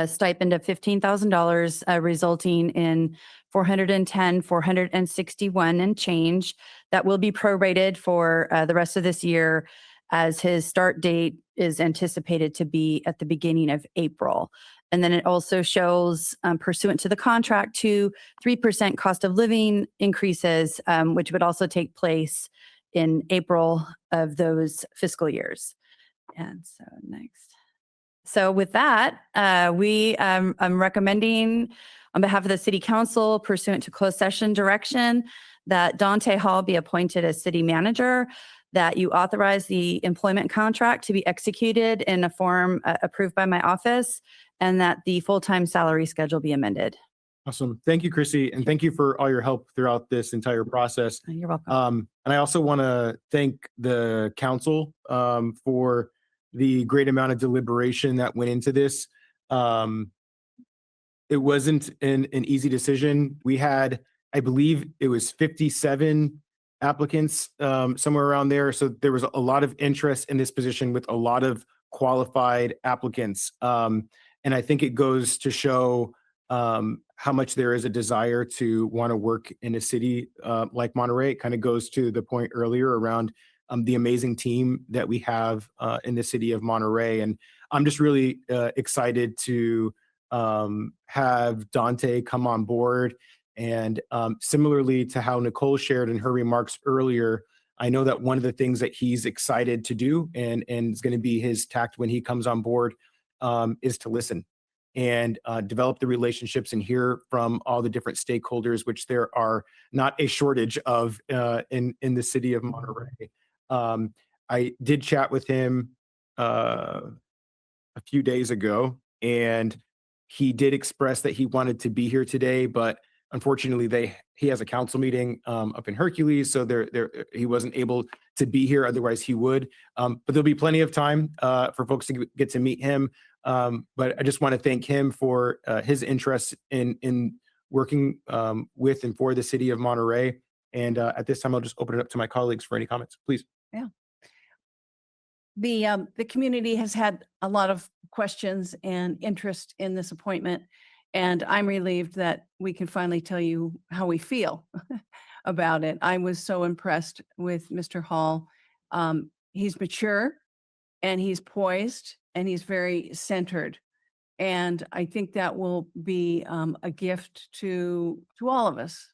stipend of $15,000, resulting in $461 and change that will be prorated for the rest of this year, as his start date is anticipated to be at the beginning of April. And then it also shows, pursuant to the contract, 3% cost of living increases, which would also take place in April of those fiscal years. And so next. So with that, I'm recommending on behalf of the City Council, pursuant to closed session direction, that Dante Hall be appointed as city manager, that you authorize the employment contract to be executed in a form approved by my office, and that the full-time salary schedule be amended. Awesome. Thank you, Chrissy. And thank you for all your help throughout this entire process. You're welcome. And I also want to thank the council for the great amount of deliberation that went into this. It wasn't an easy decision. We had, I believe it was 57 applicants, somewhere around there. So there was a lot of interest in this position with a lot of qualified applicants. And I think it goes to show how much there is a desire to want to work in a city like Monterey. It kind of goes to the point earlier around the amazing team that we have in the city of Monterey. And I'm just really excited to have Dante come on board. And similarly to how Nicole shared in her remarks earlier, I know that one of the things that he's excited to do and is going to be his tact when he comes on board is to listen and develop the relationships and hear from all the different stakeholders, which there are not a shortage of in the city of Monterey. I did chat with him a few days ago, and he did express that he wanted to be here today, but unfortunately he has a council meeting up in Hercules, so he wasn't able to be here. Otherwise he would, but there'll be plenty of time for folks to get to meet him. But I just want to thank him for his interest in working with and for the city of Monterey. And at this time, I'll just open it up to my colleagues for any comments, please. The community has had a lot of questions and interest in this appointment, and I'm relieved that we can finally tell you how we feel about it. I was so impressed with Mr. Hall. He's mature and he's poised and he's very centered. And I think that will be a gift to all of us,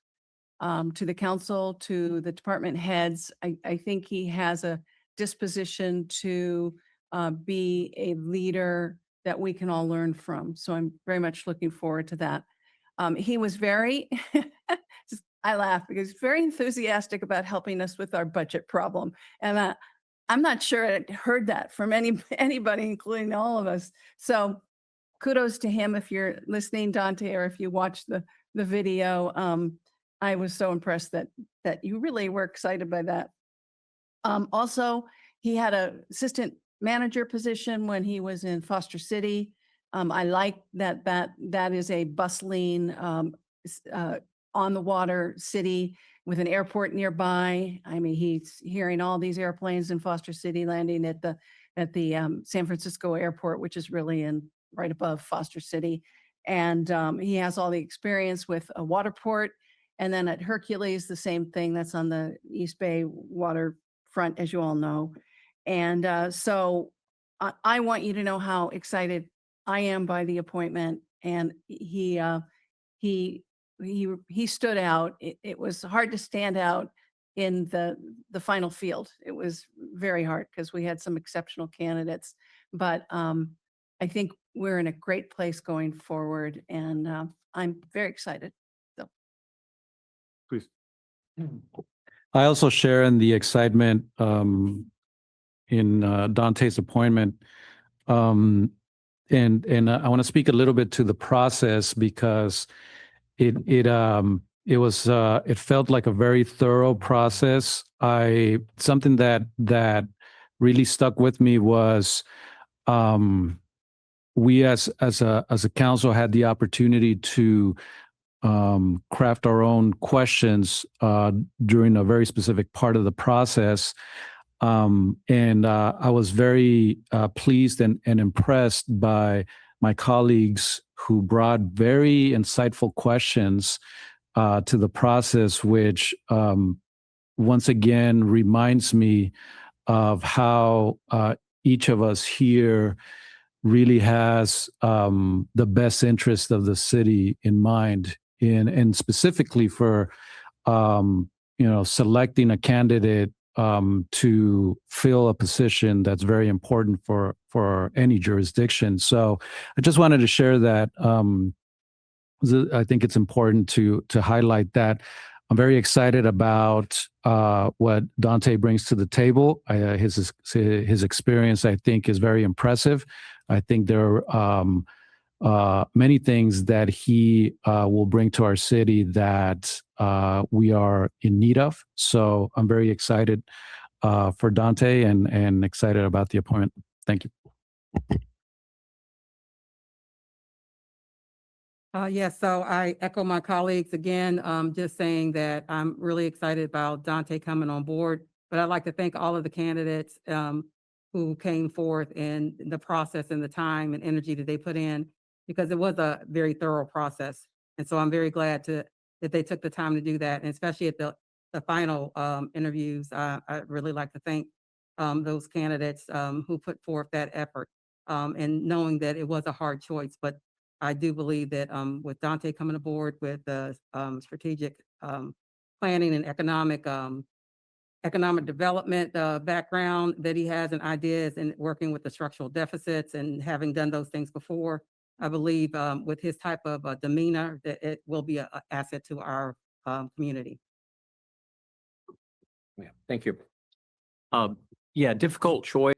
to the council, to the department heads. I think he has a disposition to be a leader that we can all learn from. So I'm very much looking forward to that. He was very, I laugh because he's very enthusiastic about helping us with our budget problem. And I'm not sure I heard that from anybody, including all of us. So kudos to him if you're listening, Dante, or if you watch the video. I was so impressed that you really were excited by that. Also, he had an assistant manager position when he was in Foster City. I like that is a bustling, on the water city with an airport nearby. I mean, he's hearing all these airplanes in Foster City landing at the San Francisco airport, which is really right above Foster City. And he has all the experience with a water port. And then at Hercules, the same thing. That's on the East Bay waterfront, as you all know. And so I want you to know how excited I am by the appointment. And he stood out. It was hard to stand out in the final field. It was very hard because we had some exceptional candidates. But I think we're in a great place going forward, and I'm very excited. So, Please. I also share in the excitement in Dante's appointment. And I want to speak a little bit to the process because it felt like a very thorough process. Something that really stuck with me was we as a council had the opportunity to craft our own questions during a very specific part of the process. And I was very pleased and impressed by my colleagues who brought very insightful questions to the process, which once again reminds me of how each of us here really has the best interest of the city in mind, and specifically for selecting a candidate to fill a position that's very important for any jurisdiction. So I just wanted to share that. I think it's important to highlight that. I'm very excited about what Dante brings to the table. His experience, I think, is very impressive. I think there are many things that he will bring to our city that we are in need of. So I'm very excited for Dante and excited about the appointment. Thank you. Yes, so I echo my colleagues again, just saying that I'm really excited about Dante coming on board. But I'd like to thank all of the candidates who came forth in the process and the time and energy that they put in, because it was a very thorough process. And so I'm very glad that they took the time to do that, and especially at the final interviews. I'd really like to thank those candidates who put forth that effort, and knowing that it was a hard choice. But I do believe that with Dante coming aboard with the strategic planning and economic development background that he has and ideas, and working with the structural deficits and having done those things before, I believe with his type of demeanor that it will be an asset to our community. Yeah, thank you. Yeah, difficult choice.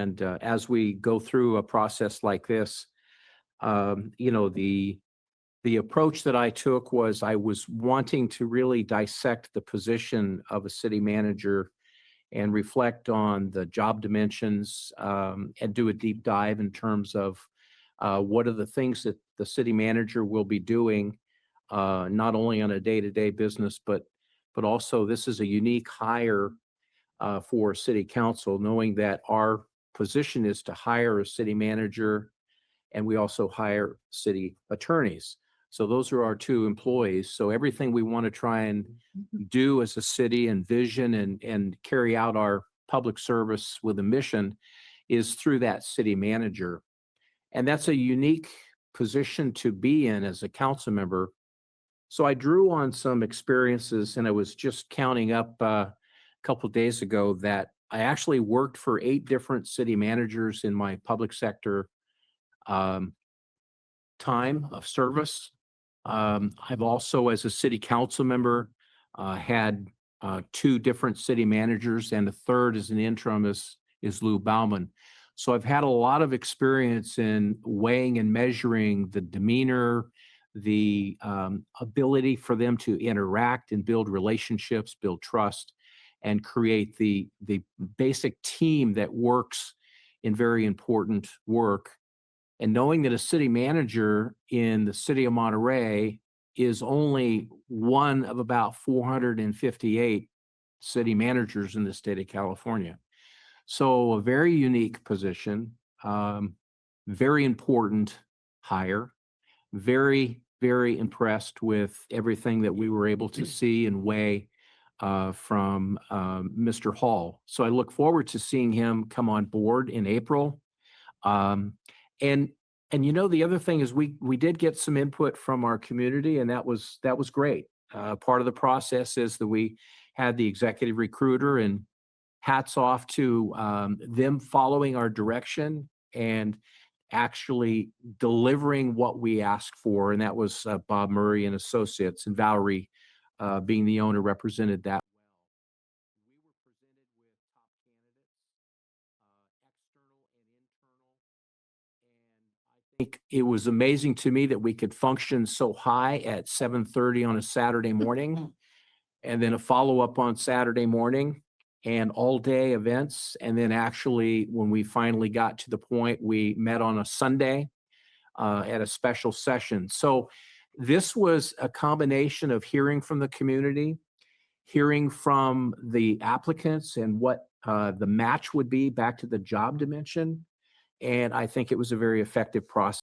And as we go through a process like this, the approach that I took was I was wanting to really dissect the position of a city manager and reflect on the job dimensions, and do a deep dive in terms of what are the things that the city manager will be doing, not only on a day-to-day business, but also this is a unique hire for city council, knowing that our position is to hire a city manager and we also hire city attorneys. So those are our two employees. So everything we want to try and do as a city and vision and carry out our public service with a mission is through that city manager. And that's a unique position to be in as a council member. So I drew on some experiences, and I was just counting up a couple of days ago that I actually worked for 8 different city managers in my public sector time of service. I've also, as a city council member, had 2 different city managers, and the third as an interim is Lou Bauman. So I've had a lot of experience in weighing and measuring the demeanor, the ability for them to interact and build relationships, build trust, and create the basic team that works in very important work. And knowing that a city manager in the city of Monterey is only one of about 458 city managers in the state of California. So a very unique position, very important hire, very, very impressed with everything that we were able to see and weigh from Mr. Hall. So I look forward to seeing him come on board in April. And you know, the other thing is we did get some input from our community, and that was great. Part of the process is that we had the executive recruiter, and hats off to them following our direction and actually delivering what we asked for. And that was Bob Murray and Associates, and Valerie being the owner represented that. It was amazing to me that we could function so high at 7:30 on a Saturday morning, and then a follow-up on Saturday morning, and all-day events. And then actually, when we finally got to the point, we met on a Sunday at a special session. So this was a combination of hearing from the community, hearing from the applicants and what the match would be back to the job dimension. And I think it was a very effective process.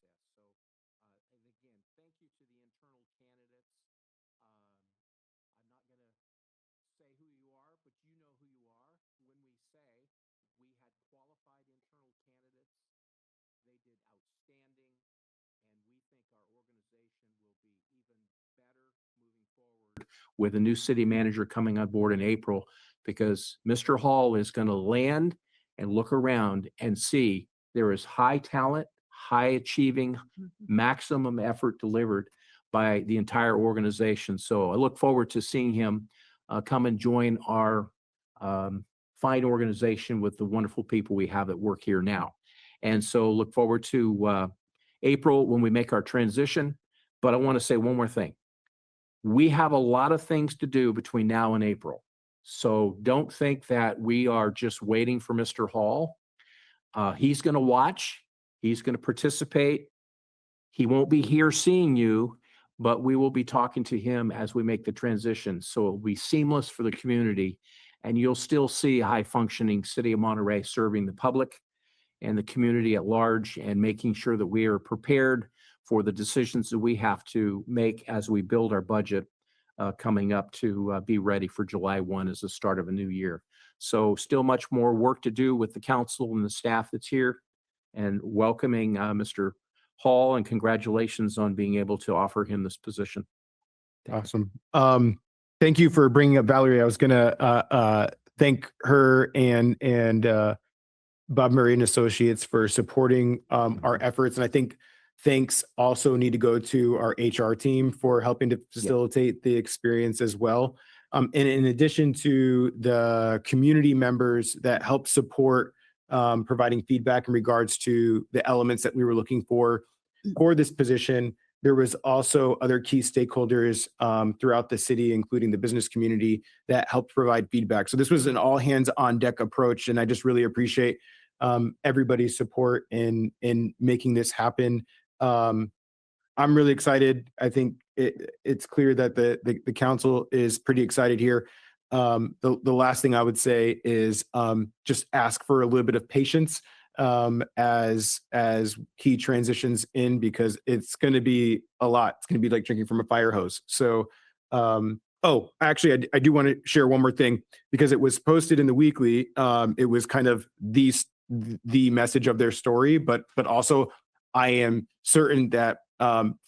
With a new city manager coming on board in April, because Mr. Hall is going to land and look around and see there is high talent, high achieving, maximum effort delivered by the entire organization. So I look forward to seeing him come and join our fine organization with the wonderful people we have that work here now. And so look forward to April when we make our transition. But I want to say one more thing. We have a lot of things to do between now and April. So don't think that we are just waiting for Mr. Hall. He's going to watch. He's going to participate. He won't be here seeing you, but we will be talking to him as we make the transition. So it'll be seamless for the community, and you'll still see a high-functioning city of Monterey serving the public and the community at large, and making sure that we are prepared for the decisions that we have to make as we build our budget coming up to be ready for July 1 as the start of a new year. So still much more work to do with the council and the staff that's here, and welcoming Mr. Hall, and congratulations on being able to offer him this position. Awesome. Thank you for bringing up Valerie. I was going to thank her and Bob Murray and Associates for supporting our efforts. And I think thanks also need to go to our HR team for helping to facilitate the experience as well. And in addition to the community members that help support providing feedback in regards to the elements that we were looking for this position, there was also other key stakeholders throughout the city, including the business community, that helped provide feedback. So this was an all hands on deck approach, and I just really appreciate everybody's support in making this happen. I'm really excited. I think it's clear that the council is pretty excited here. The last thing I would say is just ask for a little bit of patience as key transitions in, because it's going to be a lot. It's going to be like drinking from a fire hose. So, oh, actually, I do want to share one more thing, because it was posted in the weekly. It was kind of the message of their story, but also I am certain that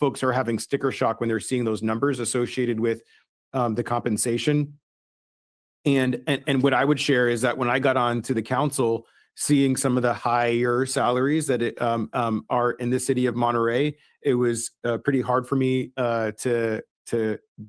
folks are having sticker shock when they're seeing those numbers associated with the compensation. And what I would share is that when I got on to the council, seeing some of the higher salaries that are in the city of Monterey, it was pretty hard for me to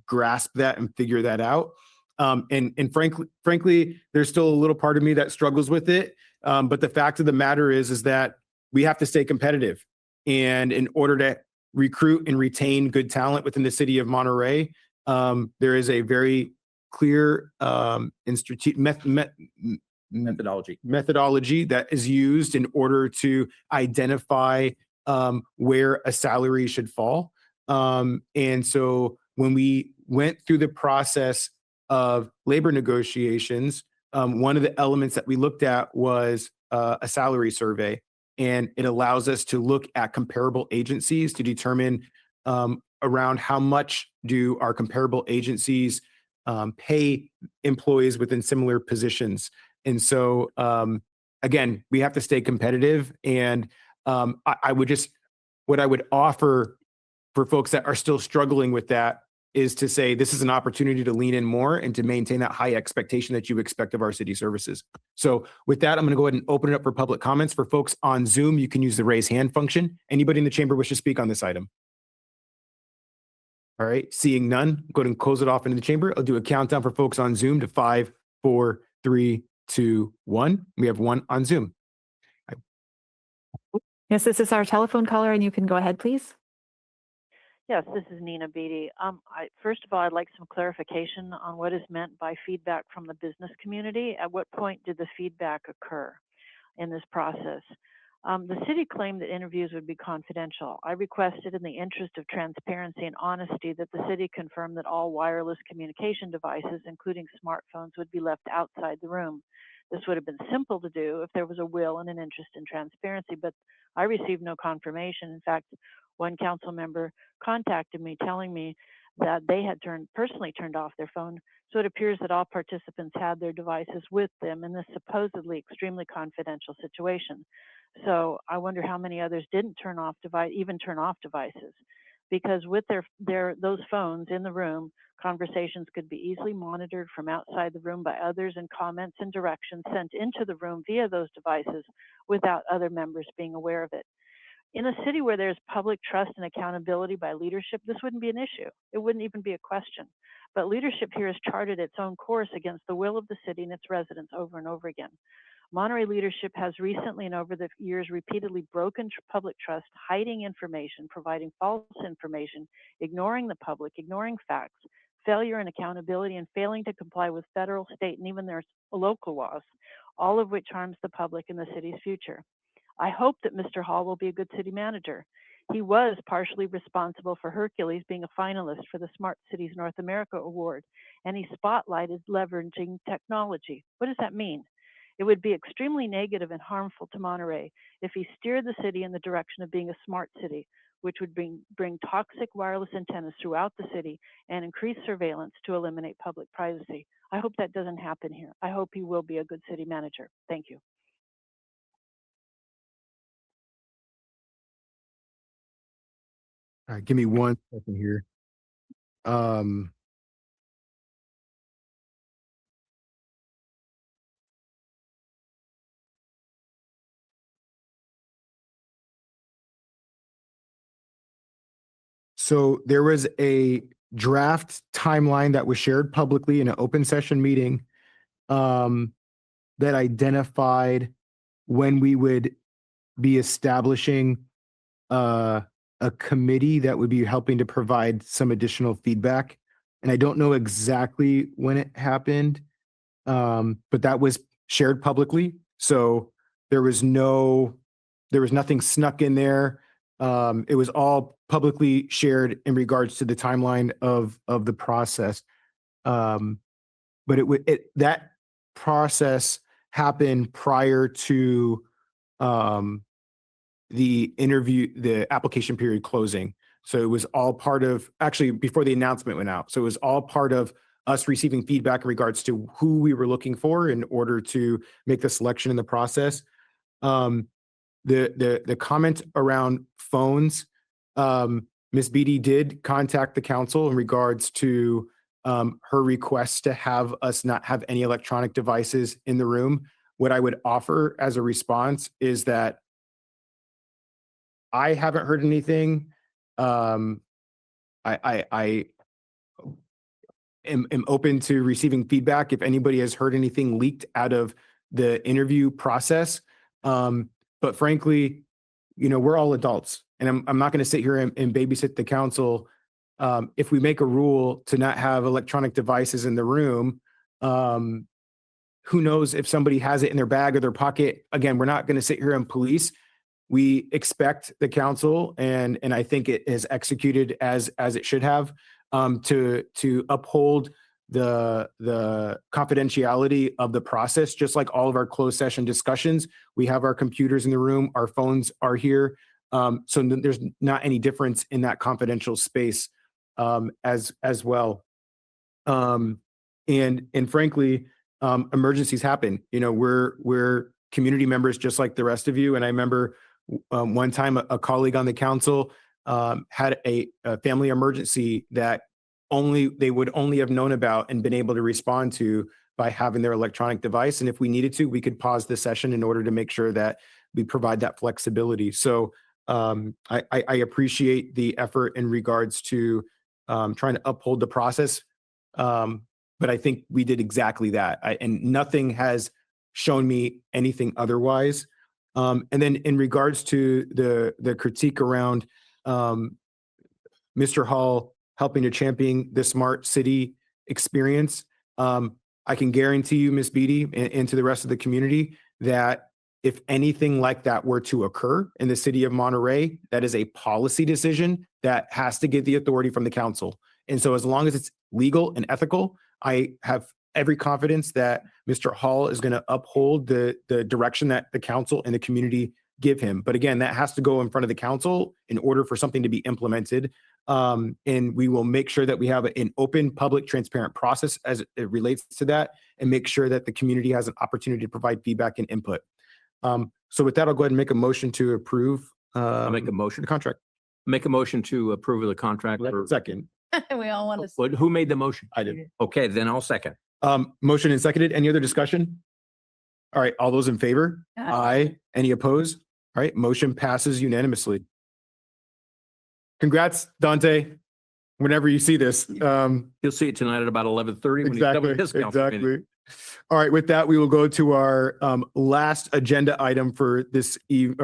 grasp that and figure that out. And frankly, there's still a little part of me that struggles with it. But the fact of the matter is that we have to stay competitive. And in order to recruit and retain good talent within the city of Monterey, there is a very clear and strategic methodology that is used in order to identify where a salary should fall. And so when we went through the process of labor negotiations, one of the elements that we looked at was a salary survey. And it allows us to look at comparable agencies to determine around how much do our comparable agencies pay employees within similar positions. And so, again, we have to stay competitive. And I would just, what I would offer for folks that are still struggling with that is to say this is an opportunity to lean in more and to maintain that high expectation that you expect of our city services. So with that, I'm going to go ahead and open it up for public comments. For folks on Zoom, you can use the raise hand function. Anybody in the chamber wish to speak on this item? All right, seeing none, go ahead and close it off into the chamber. I'll do a countdown for folks on Zoom to 5, 4, 3, 2, 1. We have one on Zoom. Yes, this is our telephone caller, and you can go ahead, please. Yes, this is Nina Beatty. First of all, I'd like some clarification on what is meant by feedback from the business community. At what point did the feedback occur in this process? The city claimed that interviews would be confidential. I requested, in the interest of transparency and honesty, that the city confirm that all wireless communication devices, including smartphones, would be left outside the room. This would have been simple to do if there was a will and an interest in transparency, but I received no confirmation. In fact, one council member contacted me telling me that they had personally turned off their phone. So it appears that all participants had their devices with them in this supposedly extremely confidential situation. So I wonder how many others didn't turn off devices, because with those phones in the room, conversations could be easily monitored from outside the room by others, and comments and directions sent into the room via those devices without other members being aware of it. In a city where there's public trust and accountability by leadership, this wouldn't be an issue. It wouldn't even be a question. But leadership here has charted its own course against the will of the city and its residents over and over again. Monterey leadership has recently and over the years repeatedly broken public trust, hiding information, providing false information, ignoring the public, ignoring facts, failure in accountability, and failing to comply with federal, state, and even their local laws, all of which harms the public and the city's future. I hope that Mr. Hall will be a good city manager. He was partially responsible for Hercules being a finalist for the Smart Cities North America Award, and he spotlighted leveraging technology. What does that mean? It would be extremely negative and harmful to Monterey if he steered the city in the direction of being a smart city, which would bring toxic wireless antennas throughout the city and increase surveillance to eliminate public privacy. I hope that doesn't happen here. I hope he will be a good city manager. Thank you. All right, give me 1 second here. So there was a draft timeline that was shared publicly in an open session meeting that identified when we would be establishing a committee that would be helping to provide some additional feedback. And I don't know exactly when it happened, but that was shared publicly. So there was nothing snuck in there. It was all publicly shared in regards to the timeline of the process. But that process happened prior to the application period closing. So it was all part of, actually before the announcement went out. So it was all part of us receiving feedback in regards to who we were looking for in order to make the selection in the process. The comment around phones, Ms. Beatty did contact the council in regards to her request to have us not have any electronic devices in the room. What I would offer as a response is that I haven't heard anything. I am open to receiving feedback if anybody has heard anything leaked out of the interview process. But frankly, we're all adults, and I'm not going to sit here and babysit the council. If we make a rule to not have electronic devices in the room, who knows if somebody has it in their bag or their pocket. Again, we're not going to sit here and police. We expect the council, and I think it is executed as it should have, to uphold the confidentiality of the process, just like all of our closed session discussions. We have our computers in the room, our phones are here. So there's not any difference in that confidential space as well. And frankly, emergencies happen. We're community members just like the rest of you. And I remember one time a colleague on the council had a family emergency that they would only have known about and been able to respond to by having their electronic device. And if we needed to, we could pause the session in order to make sure that we provide that flexibility. So I appreciate the effort in regards to trying to uphold the process. But I think we did exactly that. And nothing has shown me anything otherwise. And then in regards to the critique around Mr. Hall helping to champion the smart city experience, I can guarantee you, Ms. Beatty, and to the rest of the community, that if anything like that were to occur in the city of Monterey, that is a policy decision that has to get the authority from the council. And so as long as it's legal and ethical, I have every confidence that Mr. Hall is going to uphold the direction that the council and the community give him. But again, that has to go in front of the council in order for something to be implemented. And we will make sure that we have an open, public, transparent process as it relates to that, and make sure that the community has an opportunity to provide feedback and input. So with that, I'll go ahead and make a motion to approve. I'll make a motion. The contract. Make a motion to approve of the contract. Second. We all want to. Who made the motion? I did. Okay, then I'll second. Motion and seconded. Any other discussion? All right. All those in favor? Aye. Any opposed? All right. Motion passes unanimously. Congrats, Dante. Whenever you see this. You'll see it tonight at about 11:30 when he's done with his council meeting. Exactly. All right. With that, we will go to our last agenda item for this I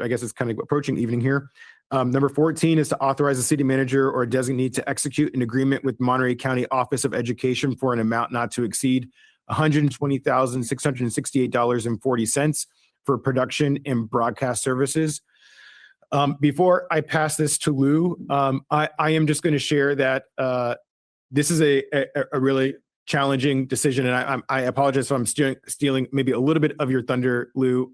guess it's kind of approaching evening here. Number 14 is to authorize the city manager or designee to execute an agreement with Monterey County Office of Education for an amount not to exceed $120,668.40 for production and broadcast services. Before I pass this to Lou, I am just going to share that this is a really challenging decision, and I apologize if I'm stealing maybe a little bit of your thunder, Lou.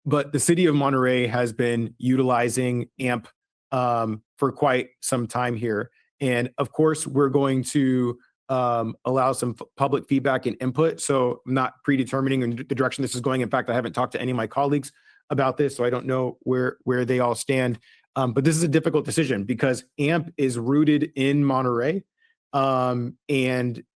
But the city of Monterey has been utilizing AMP for quite some time here. And of course, we're going to allow some public feedback and input. So I'm not predetermining the direction this is going. In fact, I haven't talked to any of my colleagues about this, so I don't know where they all stand. But this is a difficult decision because AMP is rooted in Monterey. And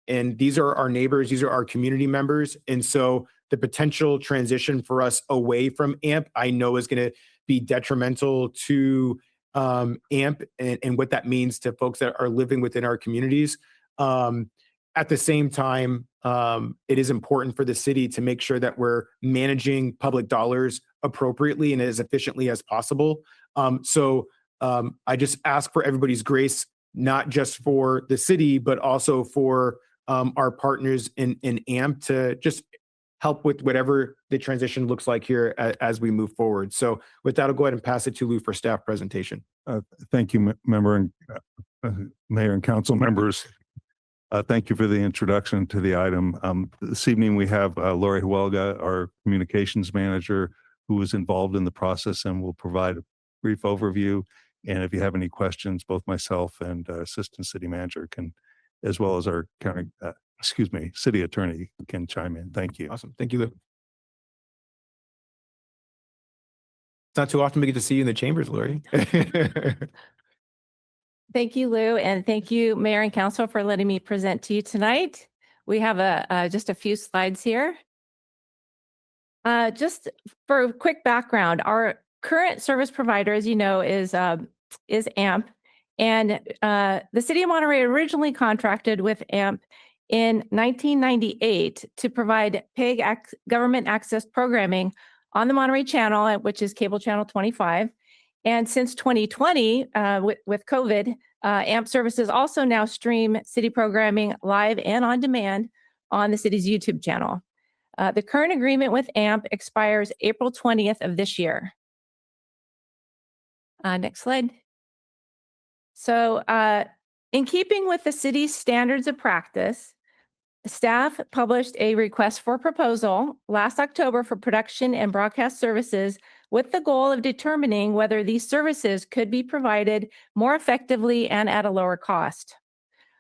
these are our neighbors, these are our community members. And so the potential transition for us away from AMP, I know, is going to be detrimental to AMP and what that means to folks that are living within our communities. At the same time, it is important for the city to make sure that we're managing public dollars appropriately and as efficiently as possible. I just ask for everybody's grace, not just for the city, but also for our partners in AMP to just help with whatever the transition looks like here as we move forward. So with that, I'll go ahead and pass it to Lou for staff presentation. Thank you, member and mayor and council members. Thank you for the introduction to the item. This evening, we have Lori Huelga, our communications manager, who was involved in the process and will provide a brief overview. And if you have any questions, both myself and assistant city manager can, as well as our county, city attorney can chime in. Thank you. Awesome. Thank you, Lou. It's not too often we get to see you in the chambers, Lori. Thank you, Lou, and thank you, Mayor and Council, for letting me present to you tonight. We have just a few slides here. Just for a quick background, our current service provider, as you know, is AMP, and the City of Monterey originally contracted with AMP in 1998 to provide PIG government access programming on the Monterey Channel, which is cable channel 25. And since 2020, with COVID, AMP services also now stream city programming live and on demand on the city's YouTube channel. The current agreement with AMP expires April 20th of this year. Next slide. So in keeping with the city's standards of practice, staff published a request for proposal last October for production and broadcast services with the goal of determining whether these services could be provided more effectively and at a lower cost.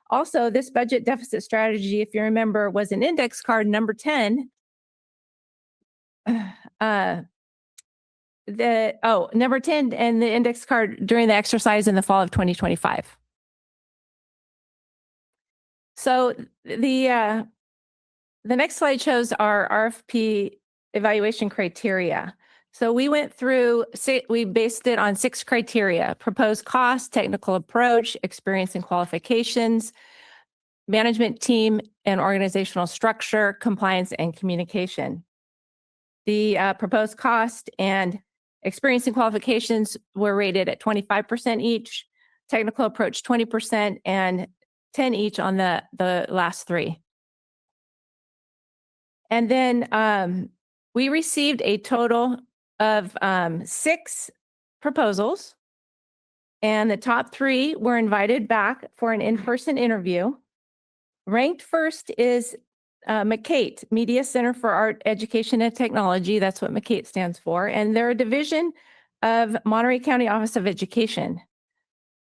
Also, this budget deficit strategy, if you remember, was an index card number 10. Number 10 and the index card during the exercise in the fall of 2025. So the next slide shows our RFP evaluation criteria. So we went through, we based it on 6 criteria: proposed cost, technical approach, experience and qualifications, management team and organizational structure, compliance and communication. The proposed cost and experience and qualifications were rated at 25% each, technical approach 20%, and 10 each on the last 3. And then we received a total of 6 proposals, and the top 3 were invited back for an in-person interview. Ranked first is McCate, Media Center for Art, Education, and Technology. That's what McCate stands for. And they're a division of Monterey County Office of Education.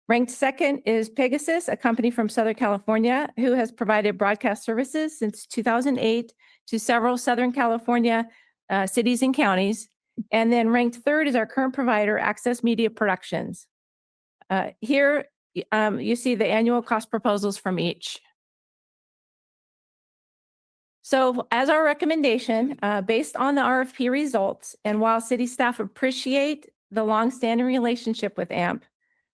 Ranked second is Pegasus, a company from Southern California who has provided broadcast services since 2008 to several Southern California cities and counties. And then ranked third is our current provider, Access Media Productions. Here you see the annual cost proposals from each. So as our recommendation, based on the RFP results, and while city staff appreciate the longstanding relationship with AMP,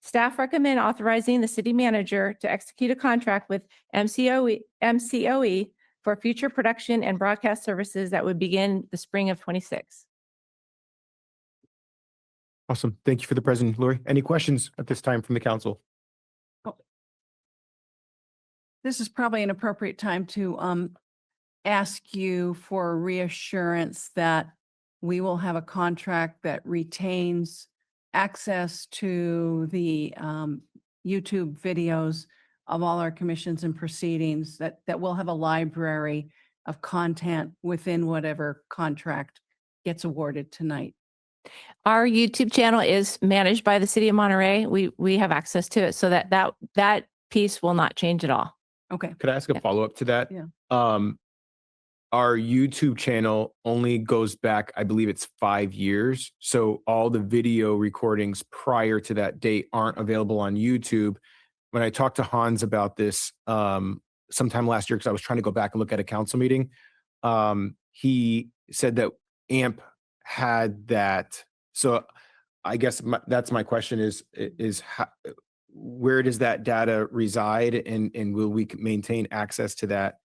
staff recommend authorizing the city manager to execute a contract with MCOE for future production and broadcast services that would begin the spring of 26. Awesome. Thank you for the presentation, Lori. Any questions at this time from the council? This is probably an appropriate time to ask you for reassurance that we will have a contract that retains access to the YouTube videos of all our commissions and proceedings, that we'll have a library of content within whatever contract gets awarded tonight. Our YouTube channel is managed by the City of Monterey. We have access to it, so that piece will not change at all. Okay. Could I ask a follow-up to that? Yeah. Our YouTube channel only goes back, I believe it's 5 years. So all the video recordings prior to that date aren't available on YouTube. When I talked to Hans about this sometime last year, because I was trying to go back and look at a council meeting, he said that AMP had that. So I guess that's my question is how, where does that data reside, and will we maintain access to that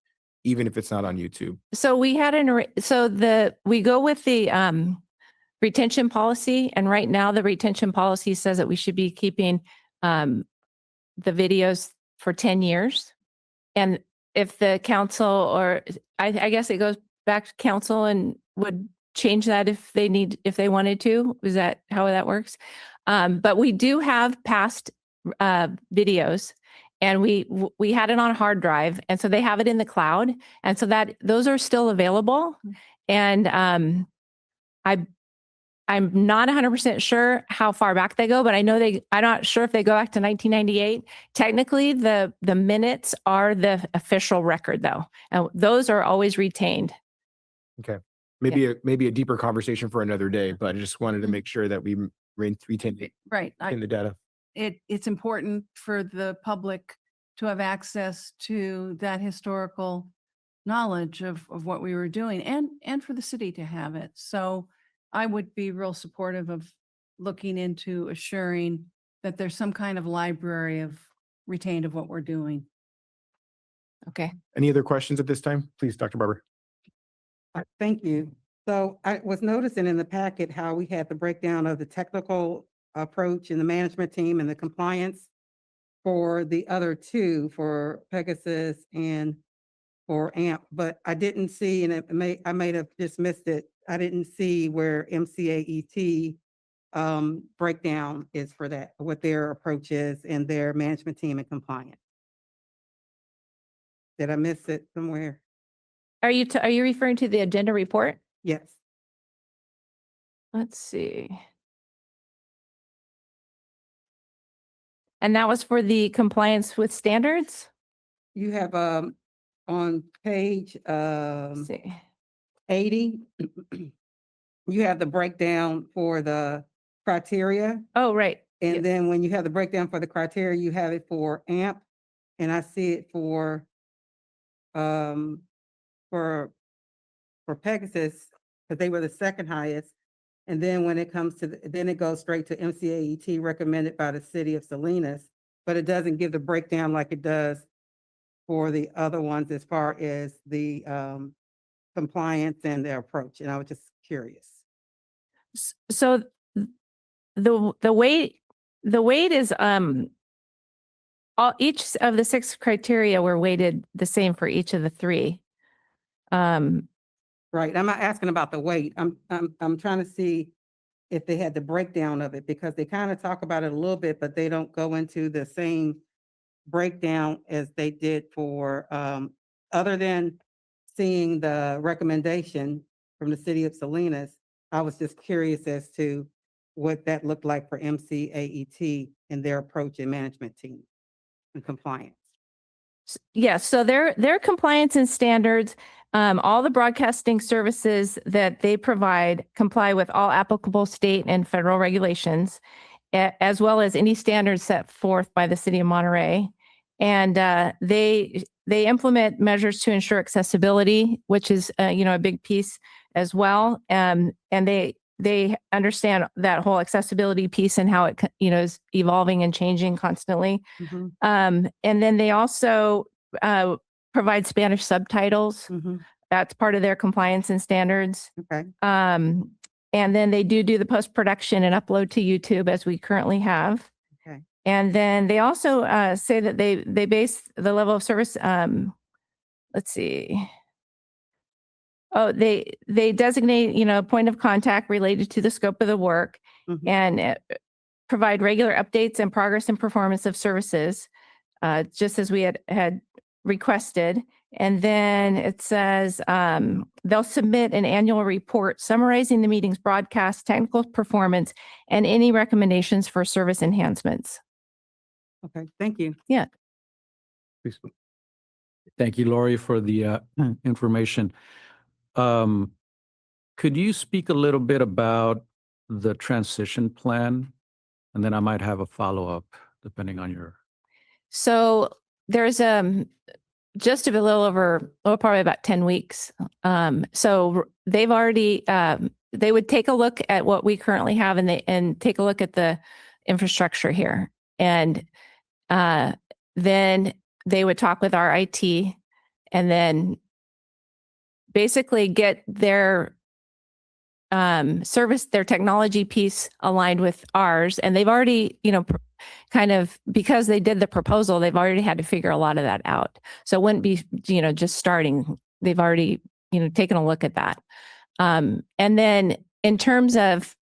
even if it's not on YouTube? So we had we go with the retention policy. And right now the retention policy says that we should be keeping the videos for 10 years. And if the council, or I guess it goes back to council and would change that if they wanted to. Is that how that works? But we do have past videos, and we had it on a hard drive, and so they have it in the cloud, and so that those are still available. And I'm not 100% sure how far back they go, but I know I'm not sure if they go back to 1998. Technically, the minutes are the official record though. And those are always retained. Okay. Maybe a deeper conversation for another day, but I just wanted to make sure that we retain Right. in the data. It's important for the public to have access to that historical knowledge of what we were doing, and for the city to have it. So I would be real supportive of looking into assuring that there's some kind of library of retained of what we're doing. Okay. Any other questions at this time? Please, Dr. Barber. Thank you. So I was noticing in the packet how we had the breakdown of the technical approach in the management team and the compliance for the other two, for Pegasus and for AMP, but I didn't see, and I may have just missed it. I didn't see where MCAET breakdown is for that, what their approach is and their management team and compliance. Did I miss it somewhere? Are you referring to the agenda report? Yes. Let's see. And that was for the compliance with standards? You have on page Let's see. 80, you have the breakdown for the criteria. Oh, right. And Yes. then when you have the breakdown for the criteria, you have it for AMP, and I see it for Pegasus, because they were the second highest. And then when it comes to, then it goes straight to MCAET recommended by the city of Salinas, but it doesn't give the breakdown like it does for the other ones as far as the compliance and their approach. And I was just curious. So the weight is each of the 6 criteria were weighted the same for each of the 3. Right. I'm not asking about the weight. I'm trying to see if they had the breakdown of it, because they kind of talk about it a little bit, but they don't go into the same breakdown as they did for other than seeing the recommendation from the city of Salinas. I was just curious as to what that looked like for MCAET and their approach and management team and compliance. Yes, so their compliance and standards, all the broadcasting services that they provide comply with all applicable state and federal regulations, as well as any standards set forth by the city of Monterey. And they implement measures to ensure accessibility, which is a big piece as well. And they understand that whole accessibility piece and how it is evolving and changing constantly. Mm-hmm. And then they also provide Spanish subtitles. Mm-hmm. That's part of their compliance and standards. Okay. And then they do the post-production and upload to YouTube, as we currently have. Okay. And then they also say that they base the level of service. Let's see. Oh, they designate, a point of contact related to the scope of the work, Mm-hmm. and provide regular updates and progress and performance of services, just as we had requested. And then it says they'll submit an annual report summarizing the meeting's broadcast, technical performance, and any recommendations for service enhancements. Okay. Thank you. Yeah. Please. Thank you, Lori, for the information. Could you speak a little bit about the transition plan? And then I might have a follow-up depending on your. So there's just a little over, probably about 10 weeks. So they've already, they would take a look at what we currently have and take a look at the infrastructure here. And then they would talk with our IT and then basically get their service, their technology piece aligned with ours. And they've already, kind of, because they did the proposal, they've already had to figure a lot of that out. So it wouldn't be, just starting. They've already, taken a look at that. And then in terms of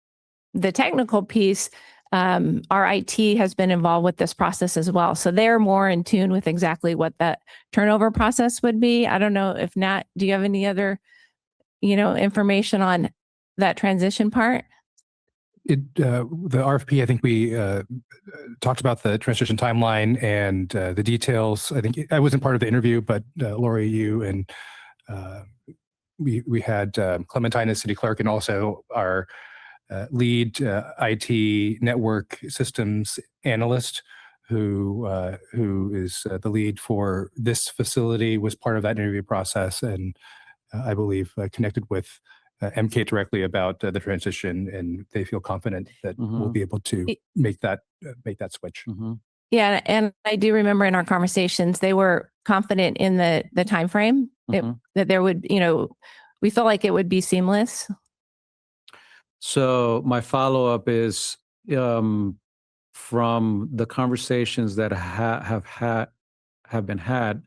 the technical piece, our IT has been involved with this process as well. So they're more in tune with exactly what that turnover process would be. I don't know if Nat, do you have any other, information on that transition part? The RFP, I think we talked about the transition timeline and the details. I think I wasn't part of the interview, but Lori, you and we had Clementine as city clerk and also our lead IT network systems analyst who is the lead for this facility, was part of that interview process, and I believe connected with MK directly about the transition, and they feel confident that we'll be able to make that switch. Yeah, and I do remember in our conversations they were confident in the time frame that there would, we felt like it would be seamless. So my follow-up is from the conversations that have been had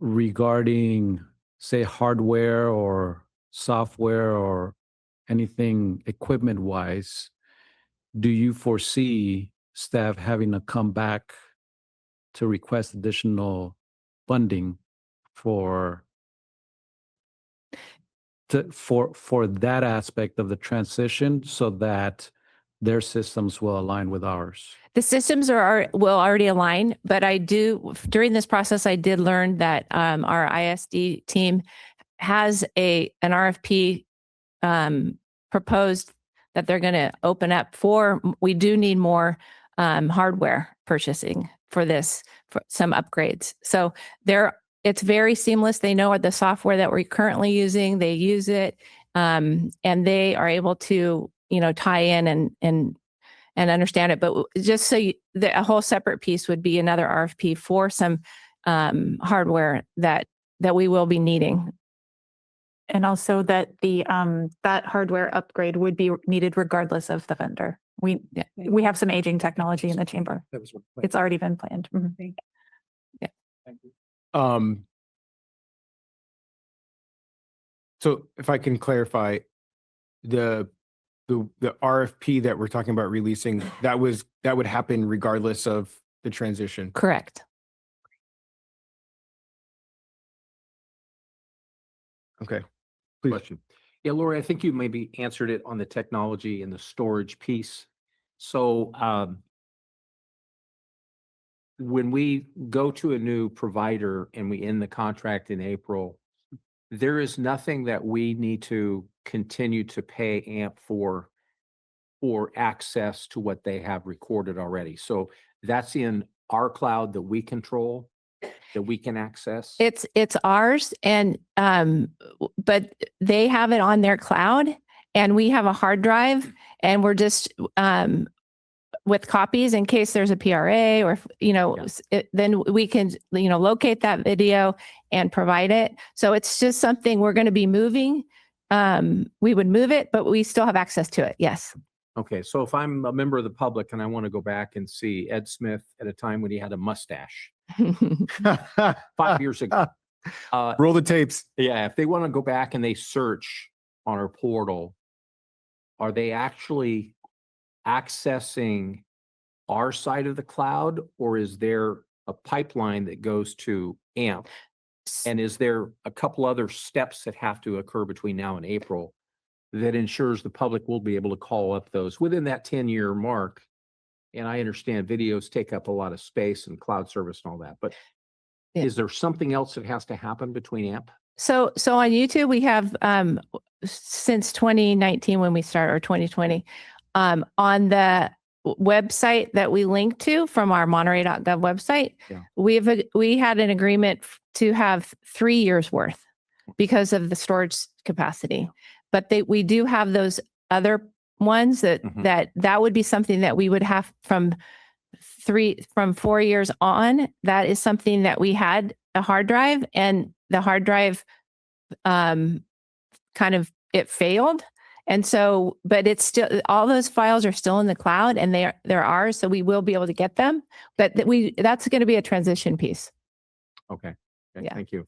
regarding, say, hardware or software or anything equipment-wise, do you foresee staff having to come back to request additional funding for that aspect of the transition so that their systems will align with ours? The systems will already align, but during this process, I did learn that our ISD team has an RFP proposed that they're going to open up for. We do need more hardware purchasing for this, for some upgrades. So it's very seamless. They know the software that we're currently using. They use it, and they are able to, tie in and understand it. But just so a whole separate piece would be another RFP for some hardware that we will be needing. And also that that hardware upgrade would be needed regardless of the vendor. We have some aging technology in the chamber. It's already been planned. Yeah. Thank you. So if I can clarify, the RFP that we're talking about releasing, that would happen regardless of the transition. Correct. Okay. Please. Question. Yeah, Lori, I think you maybe answered it on the technology and the storage piece. So when we go to a new provider and we end the contract in April, there is nothing that we need to continue to pay AMP for access to what they have recorded already. So that's in our cloud that we control, that we can access. It's ours, and but they have it on their cloud, and we have a hard drive, and we're just with copies in case there's a PRA or then we can locate that video and provide it. So it's just something we're going to be moving. We would move it, but we still have access to it. Yes. Okay, so if I'm a member of the public and I want to go back and see Ed Smith at a time when he had a mustache 5 years ago. Roll the tapes. Yeah, if they want to go back and they search on our portal, are they actually accessing our side of the cloud, or is there a pipeline that goes to AMP? And is there a couple other steps that have to occur between now and April that ensures the public will be able to call up those within that 10-year mark? And I understand videos take up a lot of space and cloud service and all that, but is there something else that has to happen between AMP? So on YouTube, we have since 2019 when we started, or 2020, on the website that we link to from our Monterey.gov website, we had an agreement to have 3 years worth because of the storage capacity. But we do have those other ones that would be something that we would have from 4 years on. That is something that we had a hard drive, and the hard drive kind of it failed. And so, but it's still, all those files are still in the cloud and they're ours, so we will be able to get them. But that's going to be a transition piece. Okay. Okay, Yeah. thank you.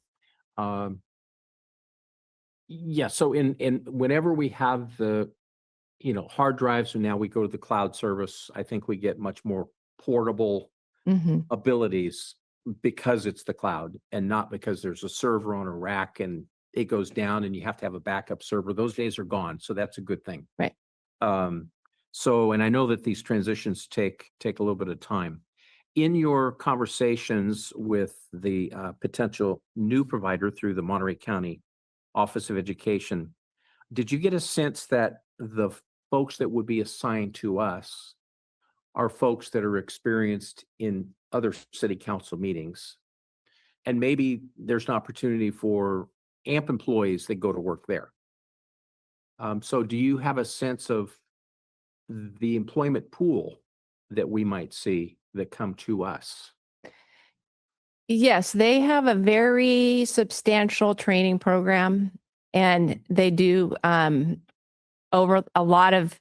Yeah, so in whenever we have the, hard drives and now we go to the cloud service, I think we get much more portable Mhm. abilities because it's the cloud and not because there's a server on a rack and it goes down and you have to have a backup server. Those days are gone. So that's a good thing. Right. So, and I know that these transitions take a little bit of time. In your conversations with the potential new provider through the Monterey County Office of Education, did you get a sense that the folks that would be assigned to us are folks that are experienced in other city council meetings? And maybe there's an opportunity for AMP employees that go to work there. So do you have a sense of the employment pool that we might see that come to us? Yes, they have a very substantial training program, and they do over a lot of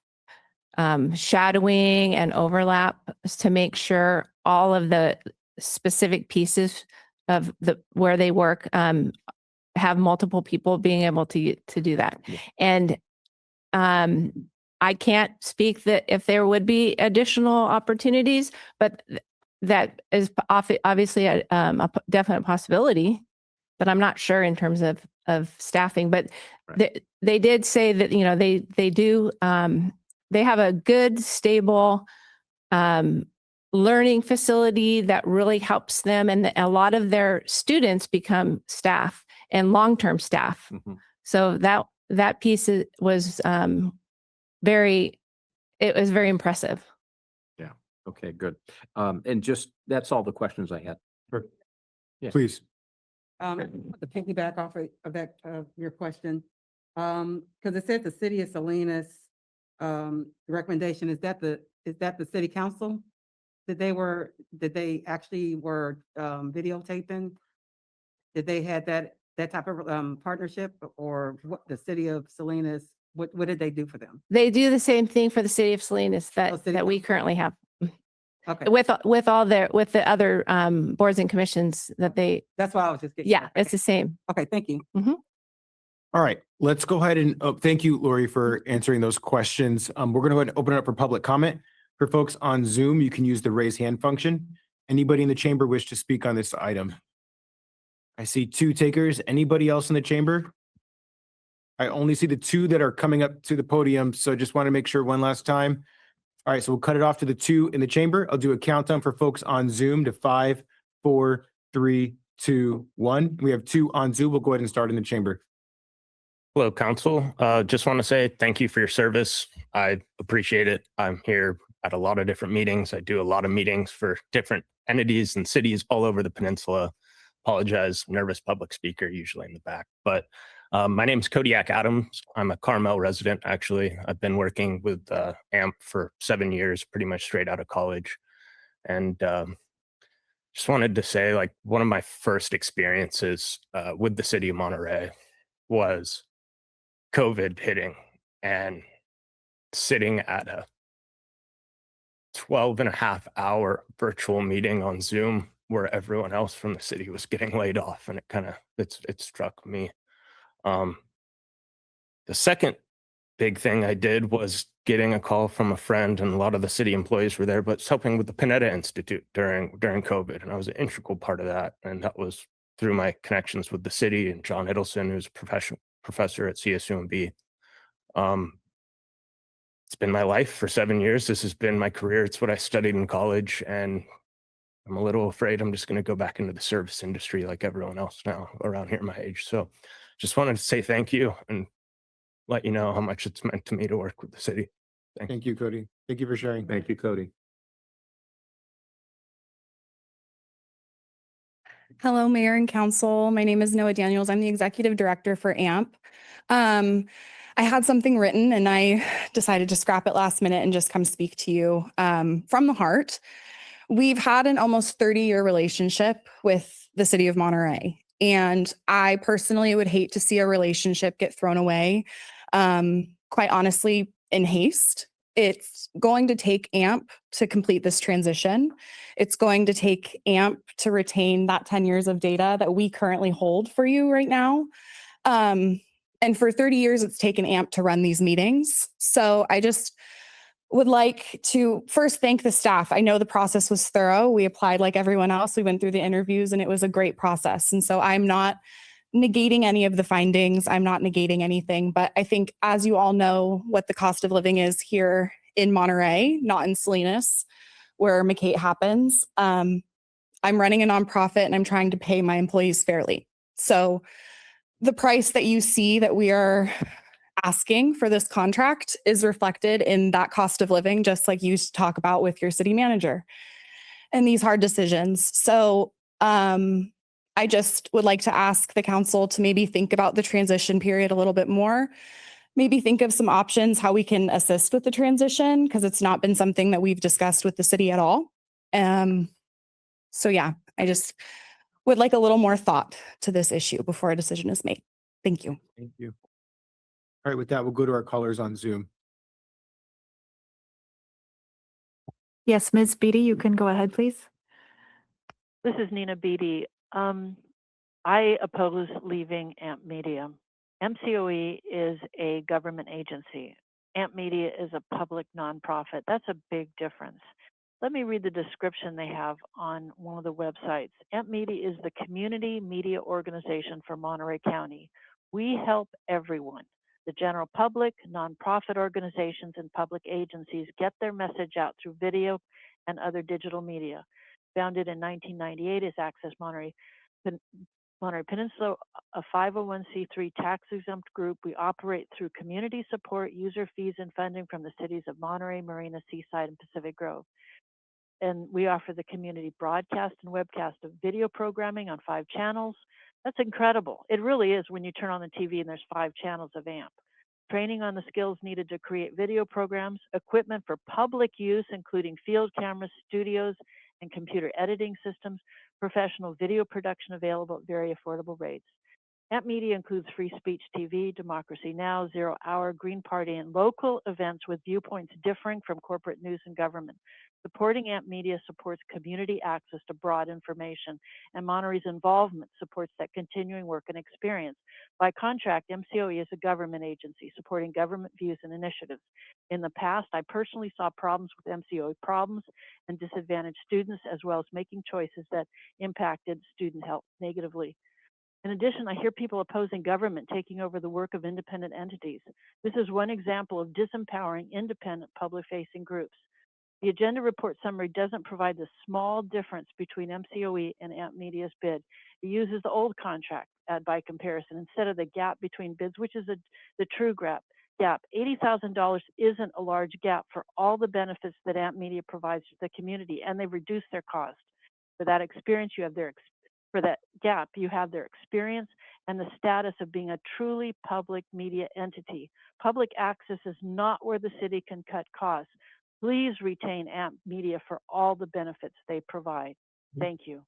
shadowing and overlap to make sure all of the specific pieces of where they work have multiple people being able to do that. Yeah. And I can't speak that if there would be additional opportunities, but that is obviously a definite possibility, but I'm not sure in terms of staffing. But Right. they did say that, they do, they have a good, stable learning facility that really helps them. And a lot of their students become staff and long-term staff. Mhm. So that piece was very impressive. Yeah. Okay, good. And just, that's all the questions I had. Yes. Please. To piggyback off of that, your question, because it said the city of Salinas, recommendation, is that the city council? That they actually were, videotaping? Did they had that type of, partnership, or what, the city of Salinas, what did they do for them? They do the same thing for the city of Salinas city that we currently have Okay, with the other boards and commissions that they, that's why I was just getting. yeah, it's the same. Okay, thank you. All right, let's go ahead and, thank you, Lori, for answering those questions. We're going to go ahead and open it up for public comment. For folks on Zoom, you can use the raise hand function. Anybody in the chamber wish to speak on this item? I see 2 takers. Anybody else in the chamber? I only see the 2 that are coming up to the podium, so just want to make sure one last time. All right, so we'll cut it off to the 2 in the chamber. I'll do a countdown for folks on Zoom to 5, 4, 3, 2, 1. We have 2 on Zoom. We'll go ahead and start in the chamber. Hello, Council. Just want to say thank you for your service. I appreciate it. I'm here at a lot of different meetings. I do a lot of meetings for different entities and cities all over the peninsula. Apologize, nervous public speaker, usually in the back. But my name is Kodiak Adams. I'm a Carmel resident, actually. I've been working with AMP for 7 years, pretty much straight out of college. And just wanted to say, like, one of my first experiences with the city of Monterey was COVID hitting and sitting at a 12.5 hour virtual meeting on Zoom where everyone else from the city was getting laid off, and it struck me. The second big thing I did was getting a call from a friend, and a lot of the city employees were there, but it's helping with the Panetta Institute during COVID, and I was an integral part of that, and that was through my connections with the city and John Hiddleston, who's a professor at CSUMB. It's been my life for 7 years. This has been my career. It's what I studied in college, and I'm a little afraid I'm just going to go back into the service industry like everyone else now around here my age. So just wanted to say thank you and let you know how much it's meant to me to work with the city. Thank you, Cody. Thank you for sharing. Thank you, Cody. Hello, Mayor and Council. My name is Noah Daniels. I'm the Executive Director for AMP. I had something written and I decided to scrap it last minute and just come speak to you from the heart. We've had an almost 30-year relationship with the city of Monterey, and I personally would hate to see a relationship get thrown away. quite honestly, in haste. It's going to take AMP to complete this transition. It's going to take AMP to retain that 10 years of data that we currently hold for you right now. And for 30 years, it's taken AMP to run these meetings. So I just would like to first thank the staff. I know the process was thorough. We applied like everyone else. We went through the interviews and it was a great process. And so I'm not negating any of the findings. I'm not negating anything, but I think as you all know what the cost of living is here in Monterey, not in Salinas, where McCate happens. I'm running a nonprofit and I'm trying to pay my employees fairly. So the price that you see that we are asking for this contract is reflected in that cost of living, just like you talk about with your city manager and these hard decisions. So I just would like to ask the council to maybe think about the transition period a little bit more. Maybe think of some options how we can assist with the transition, because it's not been something that we've discussed with the city at all. So yeah, I just would like a little more thought to this issue before a decision is made. Thank you. Thank you. All right, with that, we'll go to our callers on Zoom. Yes, Ms. Beatty, you can go ahead, please. This is Nina Beatty. I oppose leaving AMP Media. MCOE is a government agency. AMP Media is a public nonprofit. That's a big difference. Let me read the description they have on one of the websites. AMP Media is the community media organization for Monterey County. We help everyone, the general public, nonprofit organizations, and public agencies get their message out through video and other digital media. Founded in 1998 as Access Monterey Peninsula, a 501c3 tax-exempt group, we operate through community support, user fees, and funding from the cities of Monterey, Marina, Seaside, and Pacific Grove. And we offer the community broadcast and webcast of video programming on 5 channels. That's incredible. It really is when you turn on the TV and there's 5 channels of AMP. Training on the skills needed to create video programs, equipment for public use, including field cameras, studios, and computer editing systems, professional video production available at very affordable rates. AMP Media includes Free Speech TV, Democracy Now!, Zero Hour, Green Party, and local events with viewpoints differing from corporate news and government. Supporting AMP Media supports community access to broad information, and Monterey's involvement supports that continuing work and experience. By contract, MCOE is a government agency supporting government views and initiatives. In the past, I personally saw problems with MCOE problems and disadvantaged students, as well as making choices that impacted student health negatively. In addition, I hear people opposing government taking over the work of independent entities. This is one example of disempowering independent public-facing groups. The agenda report summary doesn't provide the small difference between MCOE and AMP Media's bid. It uses the old contract by comparison instead of the gap between bids, which is the true gap. $80,000 isn't a large gap for all the benefits that AMP Media provides to the community, and they've reduced their cost. For that experience, you have for that gap, you have their experience and the status of being a truly public media entity. Public access is not where the city can cut costs. Please retain AMP Media for all the benefits they provide. Thank you.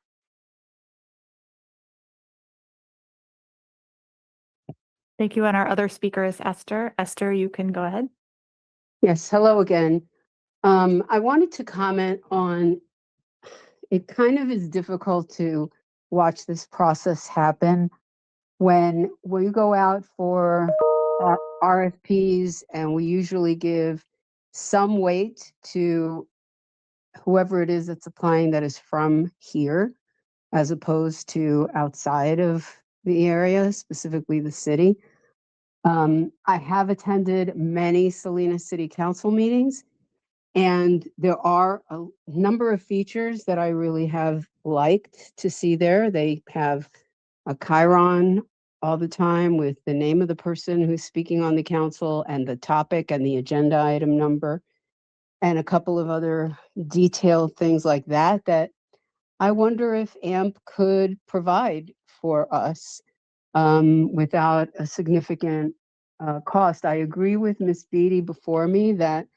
Thank you. And our other speaker is Esther. Esther, you can go ahead. Yes, hello again. I wanted to comment on, it kind of is difficult to watch this process happen when we go out for RFPs and we usually give some weight to whoever it is that's applying that is from here, as opposed to outside of the area, specifically the city. I have attended many Salinas City Council meetings, and there are a number of features that I really have liked to see there. They have a chyron all the time with the name of the person who's speaking on the council and the topic and the agenda item number, and a couple of other detailed things like that, that I wonder if AMP could provide for us without a significant cost. I agree with Ms. Beatty before me that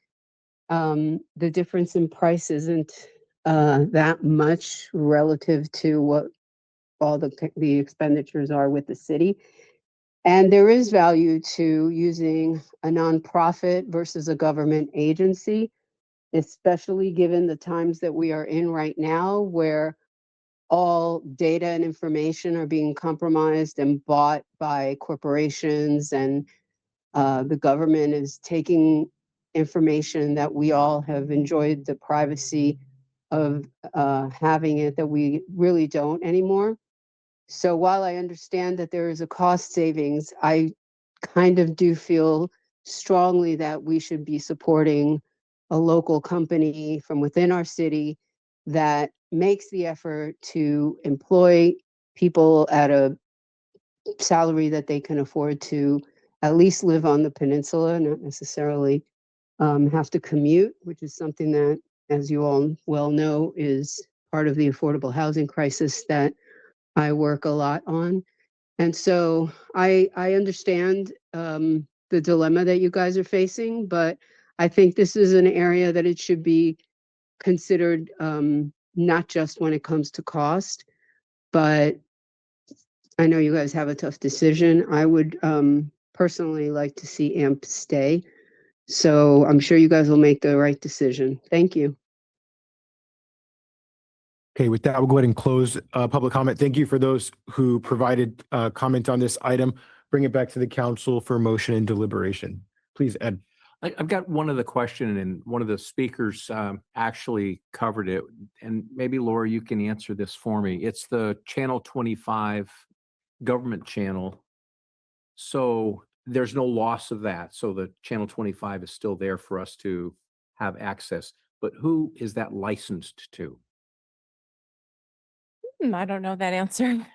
the difference in price isn't that much relative to what all the expenditures are with the city. And there is value to using a nonprofit versus a government agency, especially given the times that we are in right now, where all data and information are being compromised and bought by corporations, and the government is taking information that we all have enjoyed the privacy of having it, that we really don't anymore. So while I understand that there is a cost savings, I kind of do feel strongly that we should be supporting a local company from within our city that makes the effort to employ people at a salary that they can afford to at least live on the peninsula, not necessarily have to commute, which is something that, as you all well know, is part of the affordable housing crisis that I work a lot on. And so I understand the dilemma that you guys are facing, but I think this is an area that it should be considered, not just when it comes to cost, but I know you guys have a tough decision. I would personally like to see AMP stay. So I'm sure you guys will make the right decision. Thank you. Okay, with that, we'll go ahead and close public comment. Thank you for those who provided comment on this item. Bring it back to the council for motion and deliberation. Please, Ed. I've got one other question, and one of the speakers actually covered it. And maybe Laura, you can answer this for me. It's the Channel 25 government channel. So there's no loss of that. So the Channel 25 is still there for us to have access. But who is that licensed to? I don't know that answer.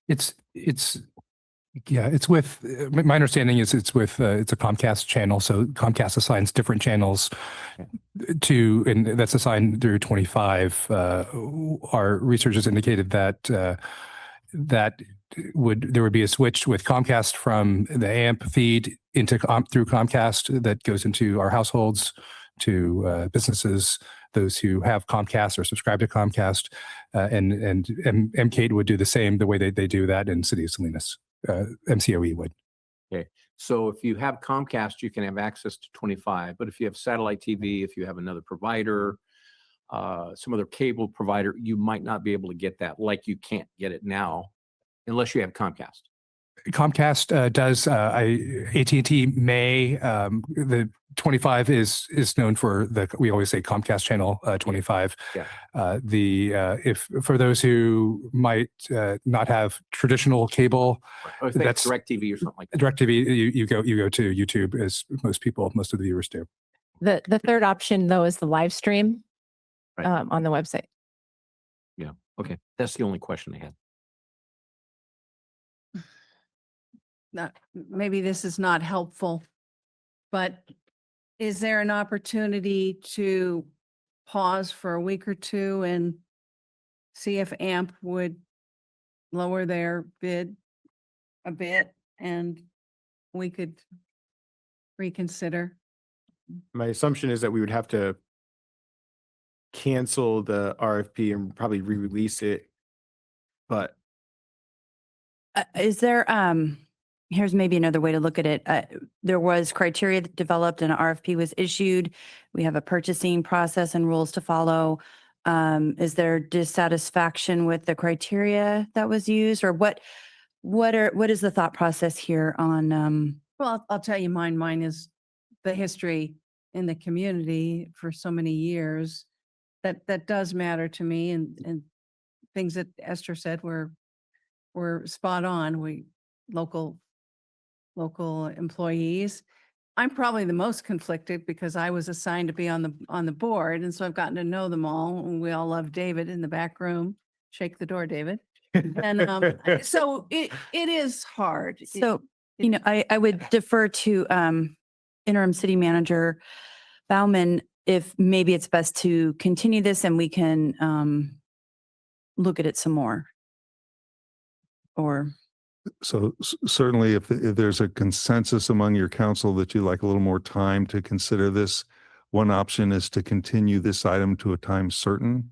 It's with, my understanding is it's with, it's a Comcast channel. So Comcast assigns different channels to, and that's assigned through 25. Our research has indicated that, there would be a switch with Comcast from the AMP feed into through Comcast that goes into our households, to businesses, those who have Comcast or subscribe to Comcast, and MCATE would do the same the way they do that in City of Salinas. MCOE would. Okay. So if you have Comcast, you can have access to 25, but if you have satellite TV, if you have another provider, some other cable provider, you might not be able to get that, like you can't get it now unless you have Comcast. Comcast does. AT&T may. The 25 is known for we always say Comcast channel 25. Yeah. If for those who might not have traditional cable, Or if they have DirecTV or something like that. DirecTV, you go to YouTube, as most of the viewers do. The third option though is the live stream on the website. Yeah. Okay. That's the only question I had. Maybe this is not helpful, but is there an opportunity to pause for a week or two and see if AMP would lower their bid a bit and we could reconsider? My assumption is that we would have to cancel the RFP and probably re-release it, but Is there, here's maybe another way to look at it. There was criteria that developed and an RFP was issued. We have a purchasing process and rules to follow. Is there dissatisfaction with the criteria that was used, or what is the thought process here on? Well, I'll tell you mine. Mine is the history in the community for so many years. That does matter to me, and things that Esther said were spot on. We local employees. I'm probably the most conflicted because I was assigned to be on the board, and so I've gotten to know them all. And we all love David in the back room. Shake the door, David. And so it is hard. So I would defer to interim city manager Bauman if maybe it's best to continue this and we can look at it some more. Or so certainly if there's a consensus among your council that you'd like a little more time to consider this, one option is to continue this item to a time certain.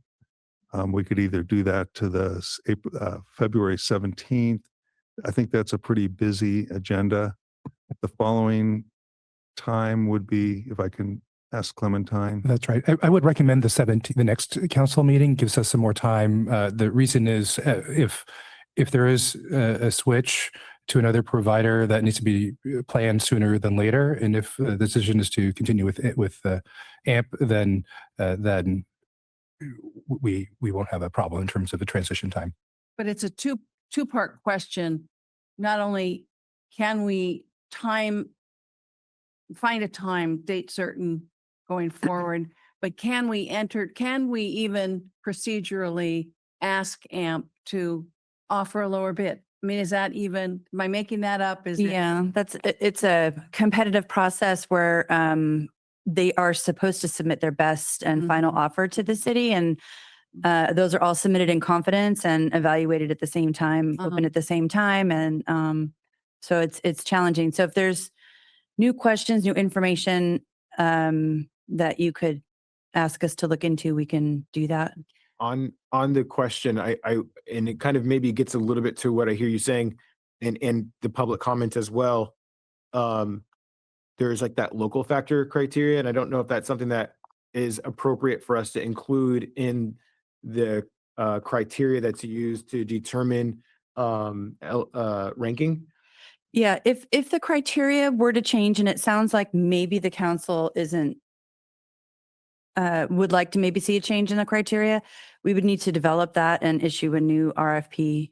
We could either do that to the February 17th I think that's a pretty busy agenda. The following time would be, if I can ask Clementine. That's right. I would recommend the 17th, the next council meeting gives us some more time. The reason is if there is a switch to another provider, that needs to be planned sooner than later. And if the decision is to continue with AMP, then we won't have a problem in terms of the transition time. But it's a two-part question. Not only can we find a time, date certain going forward, but can we even procedurally ask AMP to offer a lower bid? I mean, is that even, am I making that up? Is it? Yeah, it's a competitive process where they are supposed to submit their best and final offer to the city, and those are all submitted in confidence and evaluated at the same time, open at the same time, and so it's challenging. So if there's new questions, new information that you could ask us to look into, we can do that. On the question, I and it kind of maybe gets a little bit to what I hear you saying, and the public comment as well. There's like that local factor criteria, and I don't know if that's something that is appropriate for us to include in the criteria that's used to determine ranking. Yeah, if the criteria were to change, and it sounds like maybe the council would like to maybe see a change in the criteria, we would need to develop that and issue a new RFP.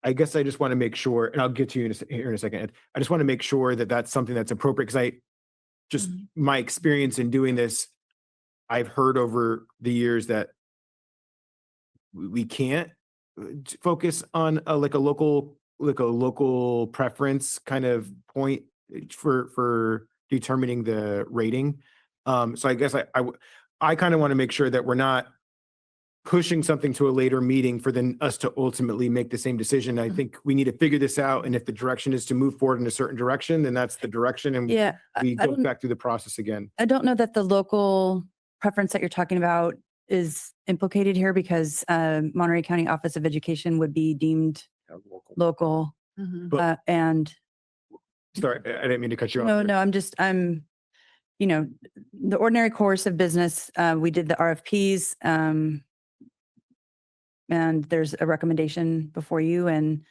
I guess I just want to make sure, and I'll get to you here in a second. Ed. I just want to make sure that that's something that's appropriate, because my experience in doing this, I've heard over the years that we can't focus on a local preference kind of point for determining the rating. So I guess I kind of want to make sure that we're not pushing something to a later meeting for then us to ultimately make the same decision. I think we need to figure this out, and if the direction is to move forward in a certain direction, then that's the direction, and we go back through the process again. I don't know that the local preference that you're talking about is implicated here, because Monterey County Office of Education would be deemed local. But- And Sorry, I didn't mean to cut you off. no, I'm, the ordinary course of business, we did the RFPs, and there's a recommendation before you, and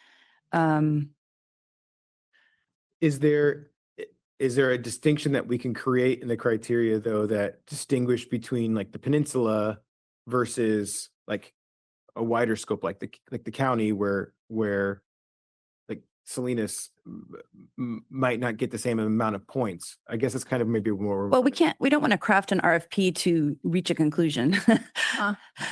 Is there a distinction that we can create in the criteria, though, that distinguish between like the peninsula versus like a wider scope, like the county where like Salinas might not get the same amount of points? I guess it's kind of maybe more. well, we don't want to craft an RFP to reach a conclusion.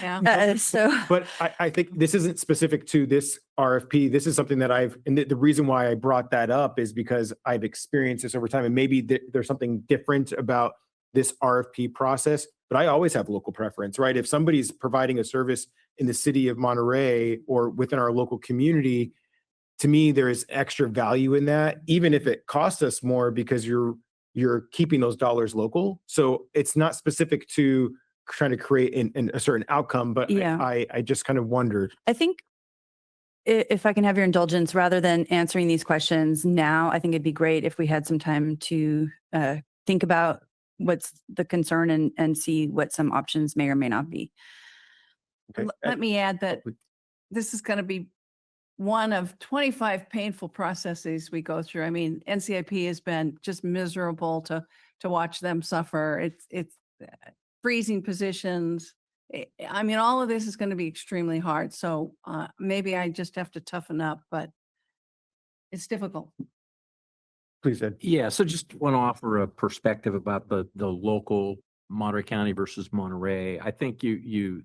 Yeah. So, But I think this isn't specific to this RFP. This is something that and the reason why I brought that up is because I've experienced this over time, and maybe there's something different about this RFP process, but I always have local preference, right? If somebody's providing a service in the city of Monterey or within our local community, to me, there is extra value in that, even if it costs us more, because you're keeping those dollars local. So it's not specific to trying to create a certain outcome, but I just kind of wondered. I think if I can have your indulgence, rather than answering these questions now, I think it'd be great if we had some time to think about what's the concern and see what some options may or may not be. Okay. Let me add that this is going to be one of 25 painful processes we go through. I mean, NCIP has been just miserable to watch them suffer. It's freezing positions. I mean, all of this is going to be extremely hard. So maybe I just have to toughen up, but it's difficult. Please, Ed. Yeah, so just want to offer a perspective about the local Monterey County versus Monterey. I think you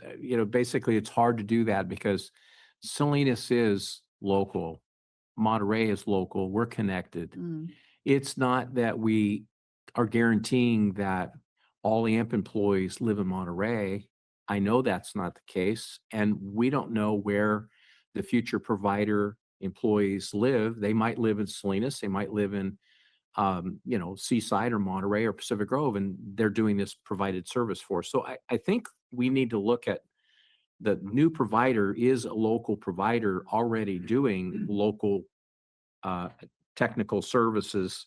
know, basically it's hard to do that because Salinas is local, Monterey is local, we're connected. It's not that we are guaranteeing that all AMP employees live in Monterey. I know that's not the case, and we don't know where the future provider employees live. They might live in Salinas, they might live in Seaside or Monterey or Pacific Grove, and they're doing this provided service for us. So I think we need to look at the new provider is a local provider already doing local technical services.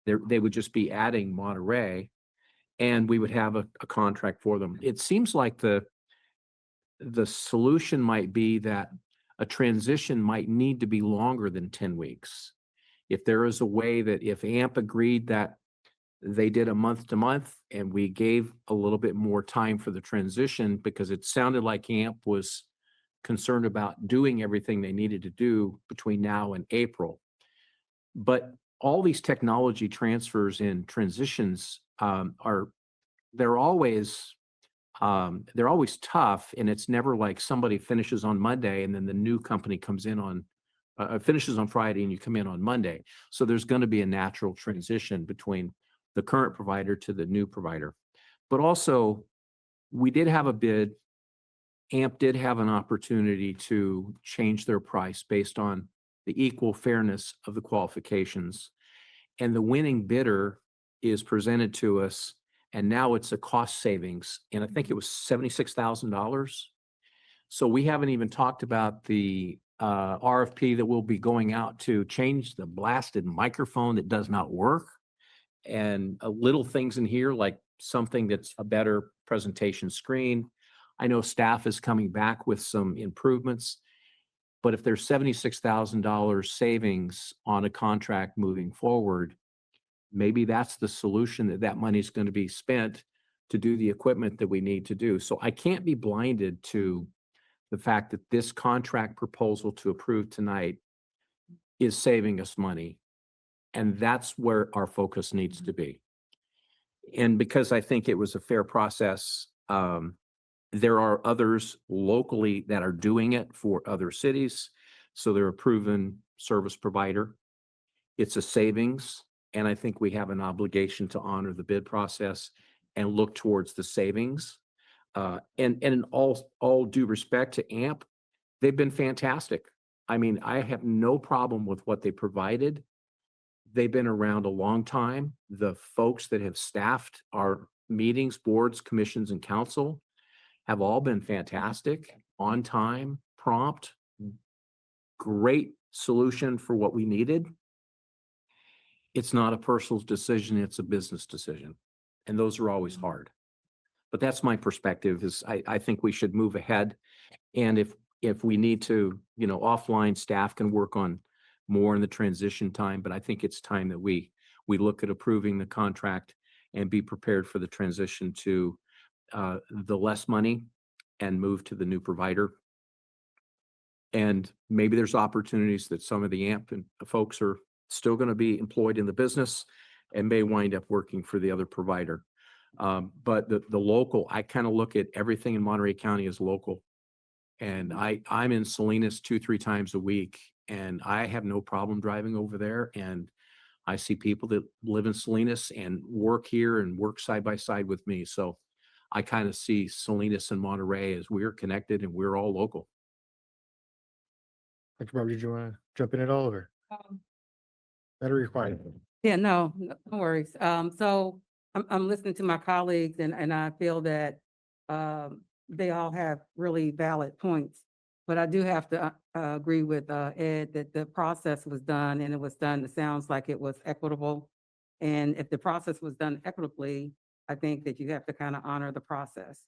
They would just be adding Monterey, and we would have a contract for them. It seems like the solution might be that a transition might need to be longer than 10 weeks. If there is a way that if AMP agreed that they did a month to month and we gave a little bit more time for the transition, because it sounded like AMP was concerned about doing everything they needed to do between now and April. But all these technology transfers and transitions they're always tough, and it's never like somebody finishes on Monday and then the new company comes in on finishes on Friday and you come in on Monday. So there's going to be a natural transition between the current provider to the new provider. But also, we did have a bid. AMP did have an opportunity to change their price based on the equal fairness of the qualifications. And the winning bidder is presented to us, and now it's a cost savings. And I think it was $76,000. So we haven't even talked about the RFP that will be going out to change the blasted microphone that does not work, and little things in here like something that's a better presentation screen. I know staff is coming back with some improvements, but if there's $76,000 savings on a contract moving forward, maybe that's the solution, that money is going to be spent to do the equipment that we need to do. So I can't be blinded to the fact that this contract proposal to approve tonight is saving us money. And that's where our focus needs to be. And because I think it was a fair process, there are others locally that are doing it for other cities. So they're a proven service provider. It's a savings. And I think we have an obligation to honor the bid process and look towards the savings. And in all due respect to AMP, they've been fantastic. I mean, I have no problem with what they provided. They've been around a long time. The folks that have staffed our meetings, boards, commissions, and council have all been fantastic, on time, prompt, great solution for what we needed. It's not a personal decision, it's a business decision. And those are always hard. But that's my perspective, is I think we should move ahead. And if we need to, offline, staff can work on more in the transition time, but I think it's time that we look at approving the contract and be prepared for the transition to the less money and move to the new provider. And maybe there's opportunities that some of the AMP and folks are still going to be employed in the business and may wind up working for the other provider. But the local, I kind of look at everything in Monterey County as local. And I'm in Salinas 2-3 times a week, and I have no problem driving over there. And I see people that live in Salinas and work here and work side by side with me. So I kind of see Salinas and Monterey as we're connected and we're all local. Dr. Barber, did you want to jump in at all, or? Better required. Yeah, no worries. So I'm listening to my colleagues, and I feel that they all have really valid points. But I do have to agree with Ed that the process was done, and it sounds like it was equitable. And if the process was done equitably, I think that you have to kind of honor the process.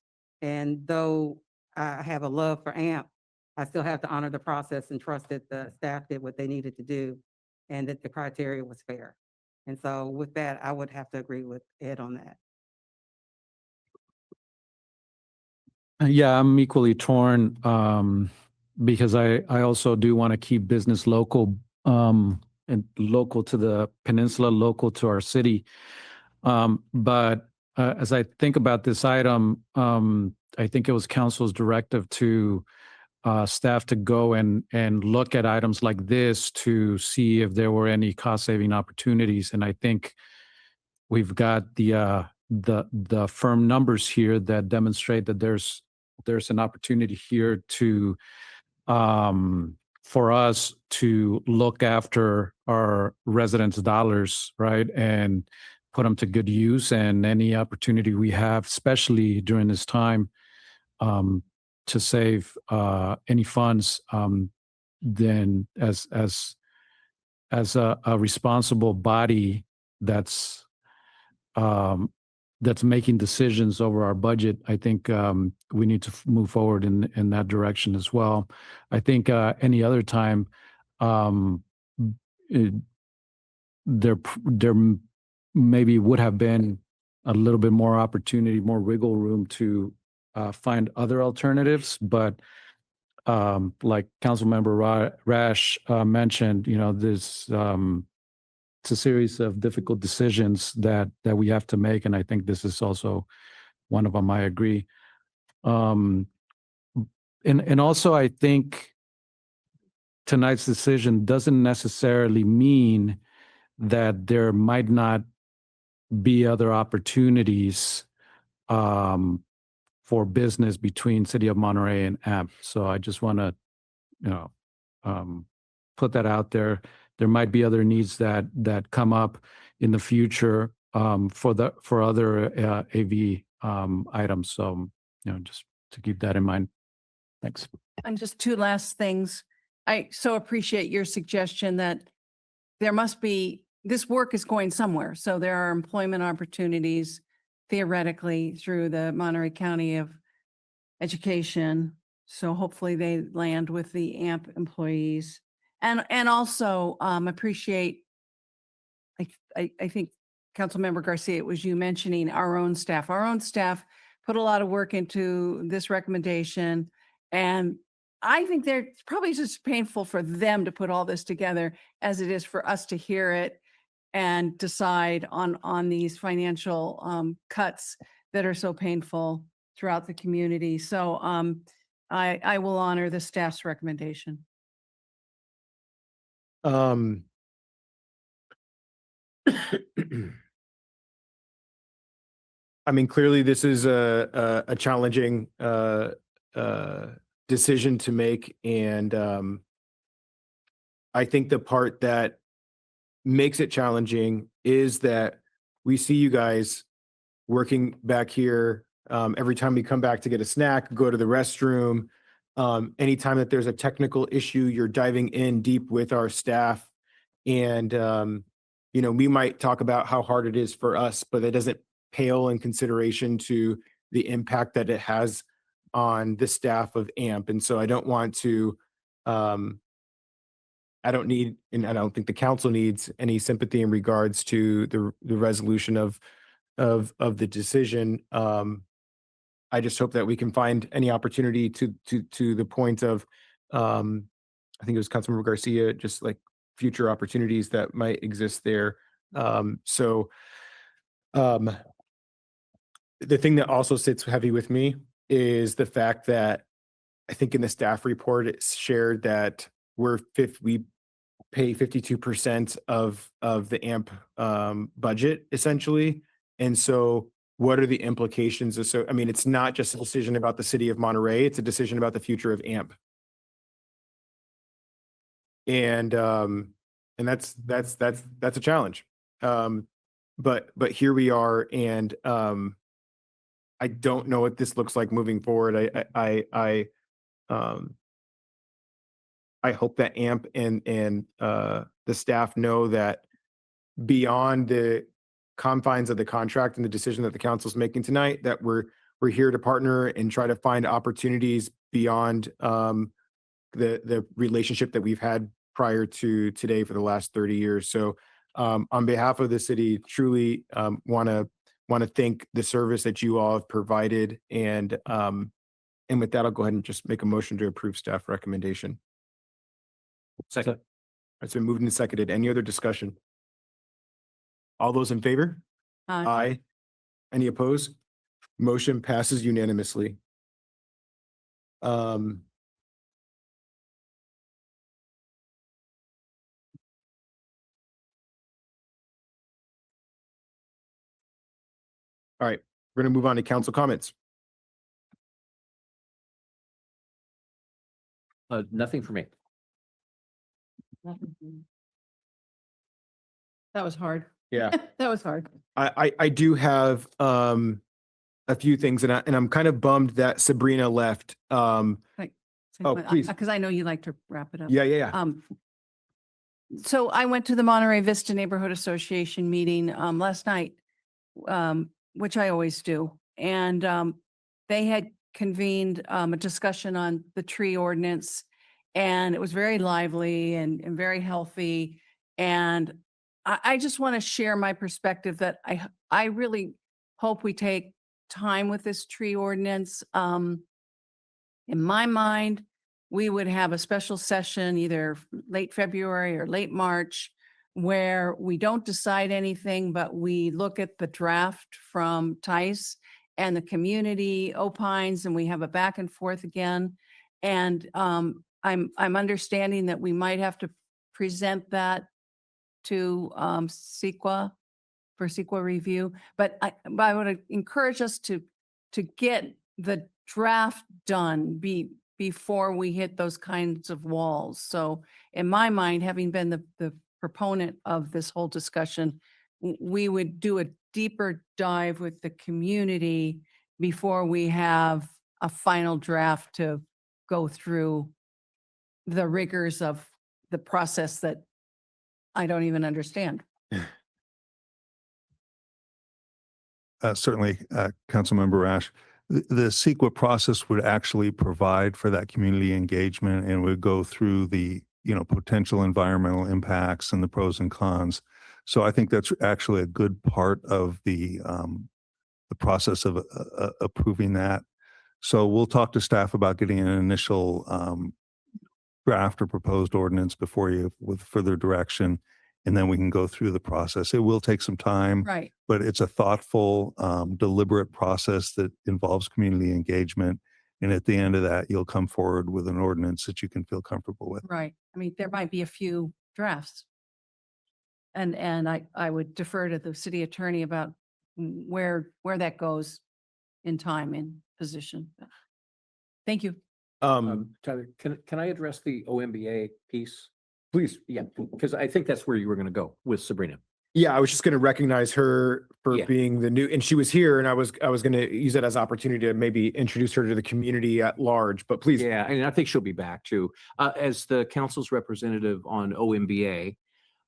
And though I have a love for AMP, I still have to honor the process and trust that the staff did what they needed to do and that the criteria was fair. And so with that, I would have to agree with Ed on that. Yeah, I'm equally torn because I also do want to keep business local and local to the peninsula, local to our city. But as I think about this item, I think it was council's directive to staff to go and look at items like this to see if there were any cost-saving opportunities. And I think we've got the firm numbers here that demonstrate that there's an opportunity here to for us to look after our residents' dollars, right, and put them to good use. And any opportunity we have, especially during this time, to save any funds, then as a responsible body that's that's making decisions over our budget, I think we need to move forward in that direction as well. I think any other time, there maybe would have been a little bit more opportunity, more wiggle room to find other alternatives. But like Councilmember Rash mentioned, there's it's a series of difficult decisions that we have to make, and I think this is also one of them. I agree. And also I think tonight's decision doesn't necessarily mean that there might not be other opportunities for business between City of Monterey and AMP. So I just want to, put that out there. There might be other needs that come up in the future for other AV items. So, just to keep that in mind. Thanks. And just two last things. I so appreciate your suggestion that there must be, this work is going somewhere. So there are employment opportunities theoretically through the Monterey County of Education. So hopefully they land with the AMP employees. And also appreciate, I think Councilmember Garcia, it was you mentioning our own staff. Our own staff put a lot of work into this recommendation. And I think they're probably just painful for them to put all this together as it is for us to hear it and decide on these financial cuts that are so painful throughout the community. So I will honor the staff's recommendation. I mean, clearly this is a challenging decision to make, and I think the part that makes it challenging is that we see you guys working back here every time we come back to get a snack, go to the restroom. Anytime that there's a technical issue, you're diving in deep with our staff, and we might talk about how hard it is for us, but it doesn't pale in consideration to the impact that it has on the staff of AMP. And so I don't want to, I don't need, and I don't think the council needs any sympathy in regards to the resolution of the decision. I just hope that we can find any opportunity to the point of, I think it was Councilmember Garcia, just like future opportunities that might exist there. The thing that also sits heavy with me is the fact that I think in the staff report, it's shared that we pay 52% of the AMP budget essentially. And so what are the implications of, so, I mean, it's not just a decision about the city of Monterey, it's a decision about the future of AMP. And that's a challenge. But here we are, and I don't know what this looks like moving forward. I hope that AMP and the staff know that beyond the confines of the contract and the decision that the council is making tonight, that we're here to partner and try to find opportunities beyond the relationship that we've had prior to today for the last 30 years. So on behalf of the city, truly want to thank the service that you all have provided. And with that, I'll go ahead and just make a motion to approve staff recommendation. Second. It's been moved and seconded. Any other discussion? All those in favor? Aye. Any opposed? Motion passes unanimously. All right, we're going to move on to council comments. Nothing for me. That was hard. Yeah. That was hard. I do have a few things, and I'm kind of bummed that Sabrina left. Oh, please. Because I know you like to wrap it up. Yeah. So I went to the Monterey Vista Neighborhood Association meeting last night, which I always do. And they had convened a discussion on the tree ordinance, and it was very lively and very healthy. And I just want to share my perspective that I really hope we take time with this tree ordinance. In my mind, we would have a special session, either late February or late March, where we don't decide anything, but we look at the draft from Tice and the community opines, and we have a back and forth again. And I'm understanding that we might have to present that to CEQA for CEQA review, but I would encourage us to get the draft done before we hit those kinds of walls. So in my mind, having been the proponent of this whole discussion, we would do a deeper dive with the community before we have a final draft to go through the rigors of the process that I don't even understand. Certainly, Councilmember Rash, the CEQA process would actually provide for that community engagement and would go through the, potential environmental impacts and the pros and cons. So I think that's actually a good part of the process of approving that. So we'll talk to staff about getting an initial draft or proposed ordinance before you with further direction, and then we can go through the process. It will take some time, Right. but it's a thoughtful, deliberate process that involves community engagement. And at the end of that, you'll come forward with an ordinance that you can feel comfortable with. Right. I mean, there might be a few drafts. And I would defer to the city attorney about where that goes in time and position. Thank you. Tyler, can I address the OMBA piece? Please. Yeah, because I think that's where you were going to go with Sabrina. Yeah, I was just going to recognize her for Yeah. being the new, and she was here, and I was going to use that as opportunity to maybe introduce her to the community at large, but please. Yeah, and I think she'll be back too. As the council's representative on OMBA,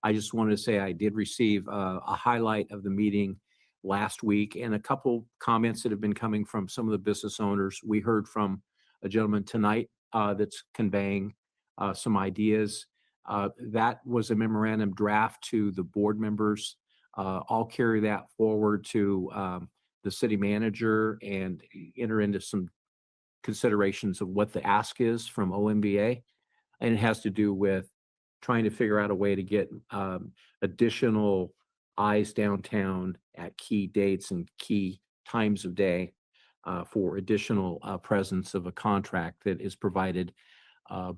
I just wanted to say I did receive a highlight of the meeting last week and a couple comments that have been coming from some of the business owners. We heard from a gentleman tonight that's conveying some ideas. That was a memorandum draft to the board members. I'll carry that forward to the city manager and enter into some considerations of what the ask is from OMBA. And it has to do with trying to figure out a way to get additional eyes downtown at key dates and key times of day for additional presence of a contract that is provided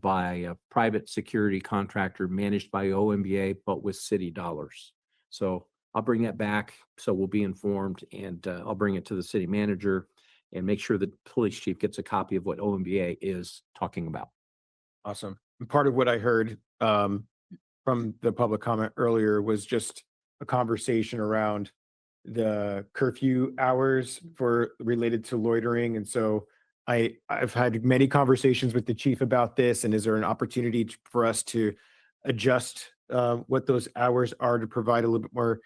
by a private security contractor managed by OMBA, but with city dollars. So I'll bring that back. So we'll be informed, and I'll bring it to the city manager and make sure the police chief gets a copy of what OMBA is talking about. Awesome. And part of what I heard from the public comment earlier was just a conversation around the curfew hours for related to loitering. And so I've had many conversations with the chief about this, and is there an opportunity for us to adjust what those hours are to provide a little bit more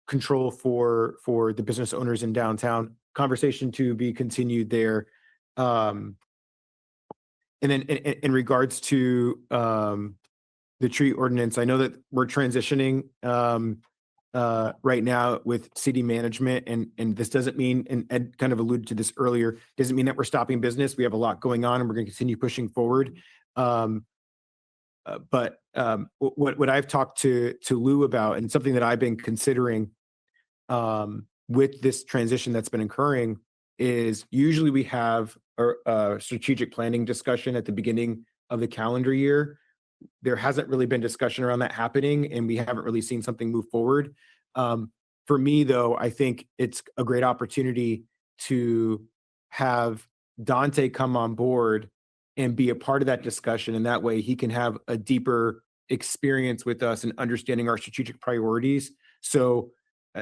control for the business owners in downtown? Conversation to be continued there. And then in regards to the tree ordinance, I know that we're transitioning right now with city management, and this doesn't mean, and Ed kind of alluded to this earlier, doesn't mean that we're stopping business. We have a lot going on, and we're going to continue pushing forward. But what I've talked to Lou about, and something that I've been considering with this transition that's been occurring, is usually we have a strategic planning discussion at the beginning of the calendar year. There hasn't really been discussion around that happening, and we haven't really seen something move forward. For me, though, I think it's a great opportunity to have Dante come on board and be a part of that discussion. And that way he can have a deeper experience with us and understanding our strategic priorities. So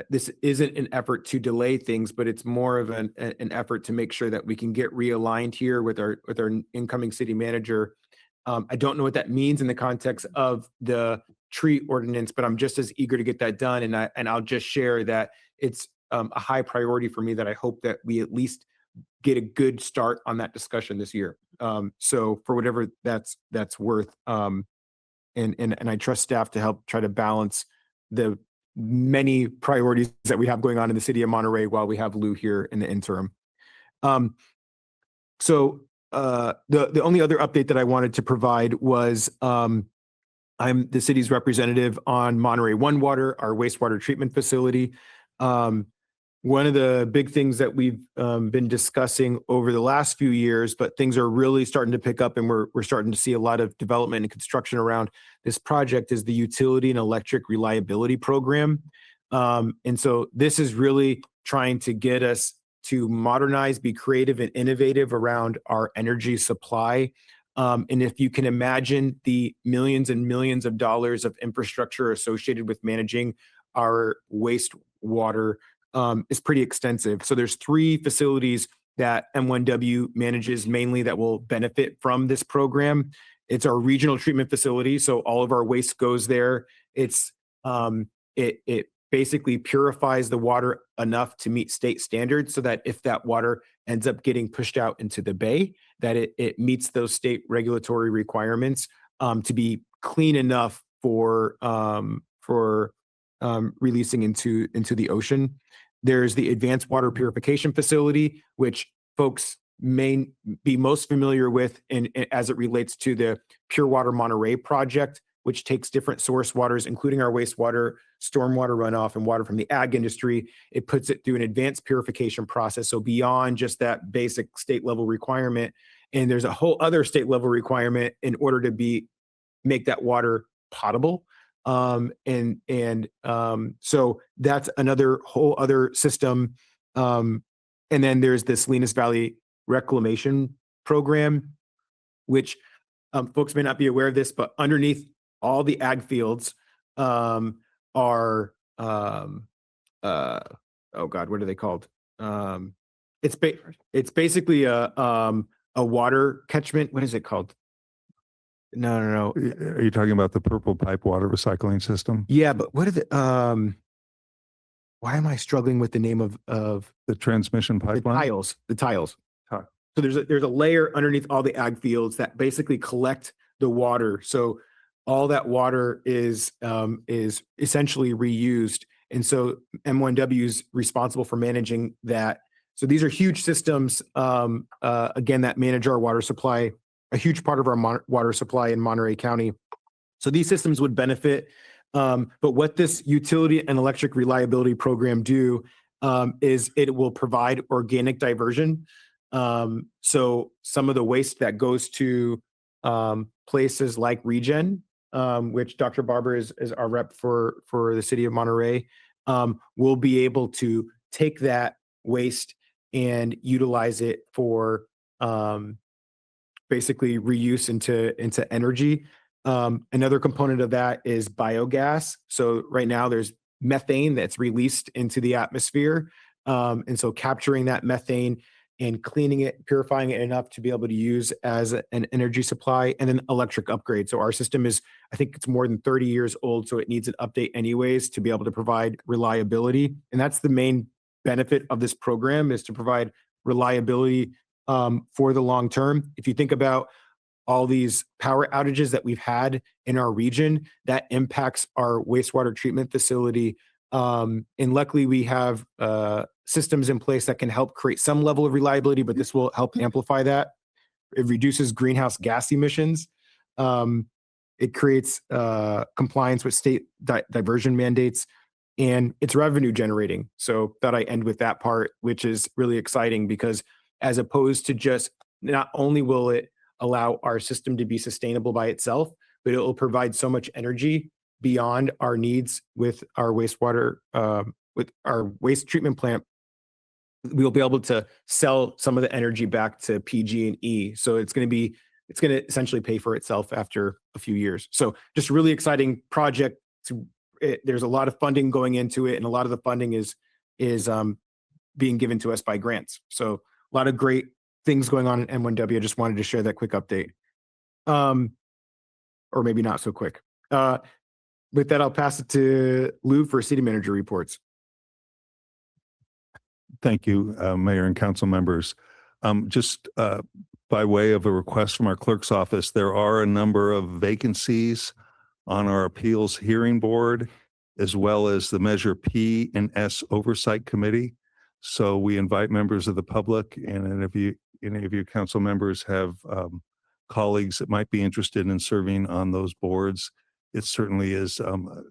this isn't an effort to delay things, but it's more of an effort to make sure that we can get realigned here with our incoming city manager. I don't know what that means in the context of the tree ordinance, but I'm just as eager to get that done. And I'll just share that it's a high priority for me that I hope that we at least get a good start on that discussion this year. So for whatever that's worth, and I trust staff to help try to balance the many priorities that we have going on in the city of Monterey while we have Lou here in the interim. So the only other update that I wanted to provide was I'm the city's representative on Monterey One Water, our wastewater treatment facility. One of the big things that we've been discussing over the last few years, but things are really starting to pick up and we're starting to see a lot of development and construction around this project, is the Utility and Electric Reliability Program. And so this is really trying to get us to modernize, be creative and innovative around our energy supply. And if you can imagine the millions and millions of dollars of infrastructure associated with managing our wastewater, is pretty extensive. So there's 3 facilities that M1W manages mainly that will benefit from this program. It's our regional treatment facility, so all of our waste goes there. It's it basically purifies the water enough to meet state standards so that if that water ends up getting pushed out into the bay, that it meets those state regulatory requirements to be clean enough for releasing into the ocean. There's the Advanced Water Purification Facility, which folks may be most familiar with as it relates to the Pure Water Monterey project, which takes different source waters, including our wastewater, stormwater runoff, and water from the ag industry. It puts it through an advanced purification process, so beyond just that basic state level requirement. And there's a whole other state level requirement in order to make that water potable. So that's another whole other system. And then there's the Salinas Valley Reclamation Program, which folks may not be aware of this, but underneath all the ag fields are oh God, what are they called? It's basically a water catchment. What is it called? No. Are you talking about the purple pipe water recycling system? Yeah, but what are the why am I struggling with the name of the transmission pipeline? The tiles. So there's a layer underneath all the ag fields that basically collect the water. So all that water is essentially reused. And so M1W is responsible for managing that. So these are huge systems, again, that manage our water supply, a huge part of our water supply in Monterey County. So these systems would benefit. But what this Utility and Electric Reliability Program do is it will provide organic diversion. So some of the waste that goes to places like Regen, which Dr. Barber is our rep for the city of Monterey, will be able to take that waste and utilize it for basically reuse into energy. Another component of that is biogas. So right now there's methane that's released into the atmosphere. And so capturing that methane and cleaning it, purifying it enough to be able to use as an energy supply, and then electric upgrade. So our system is, I think it's more than 30 years old, so it needs an update anyways to be able to provide reliability. And that's the main benefit of this program, is to provide reliability for the long term. If you think about all these power outages that we've had in our region, that impacts our wastewater treatment facility. And luckily we have systems in place that can help create some level of reliability, but this will help amplify that. It reduces greenhouse gas emissions. It creates compliance with state diversion mandates, and it's revenue generating. So thought I end with that part, which is really exciting, because as opposed to just, not only will it allow our system to be sustainable by itself, but it will provide so much energy beyond our needs with our wastewater, with our waste treatment plant. We'll be able to sell some of the energy back to PG&E. So it's going to essentially pay for itself after a few years. So just a really exciting project to there's a lot of funding going into it, and a lot of the funding is being given to us by grants. So a lot of great things going on in M1W. I just wanted to share that quick update. Or maybe not so quick. With that, I'll pass it to Lou for city manager reports. Thank you, Mayor and council members. Just by way of a request from our clerk's office, there are a number of vacancies on our appeals hearing board, as well as the Measure P and S Oversight Committee. So we invite members of the public, and if any of you council members have colleagues that might be interested in serving on those boards, it certainly is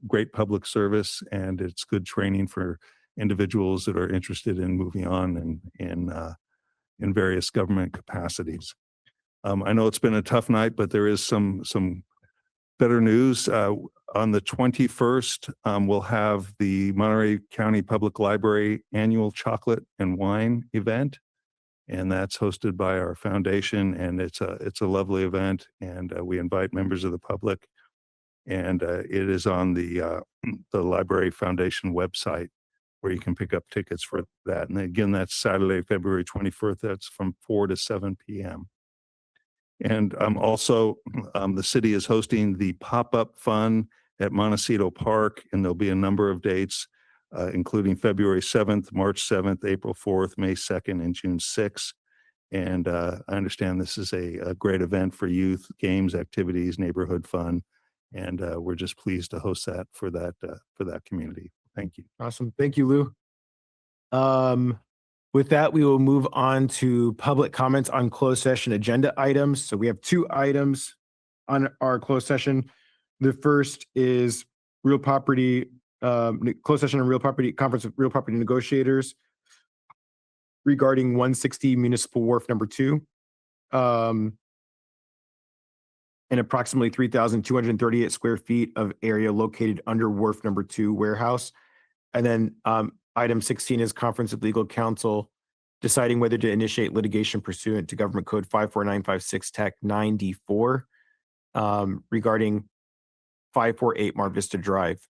great public service, and it's good training for individuals that are interested in moving on in various government capacities. I know it's been a tough night, but there is some better news. On the 21st, we'll have the Monterey County Public Library annual chocolate and wine event, and that's hosted by our foundation, and it's a lovely event, and we invite members of the public, and it is on the Library Foundation website, where you can pick up tickets for that. And again, that's Saturday, February 21st. That's from 4 to 7 p.m. And also, the city is hosting the pop-up fun at Montecito Park, and there'll be a number of dates, including February 7th, March 7th, April 4th, May 2nd, and June 6th. And I understand this is a great event for youth, games, activities, neighborhood fun. And we're just pleased to host that for that community. Thank you. Awesome. Thank you, Lou. With that, we will move on to public comments on closed session agenda items. So we have 2 items on our closed session. The first is real property, closed session on real property, conference of real property negotiators regarding 160 Municipal Wharf number 2. And approximately 3,238 square feet of area located under Wharf number 2 warehouse. And then item 16 is conference of legal counsel deciding whether to initiate litigation pursuant to Government Code 54956 Tech 9D4 regarding 548 Mar Vista Drive.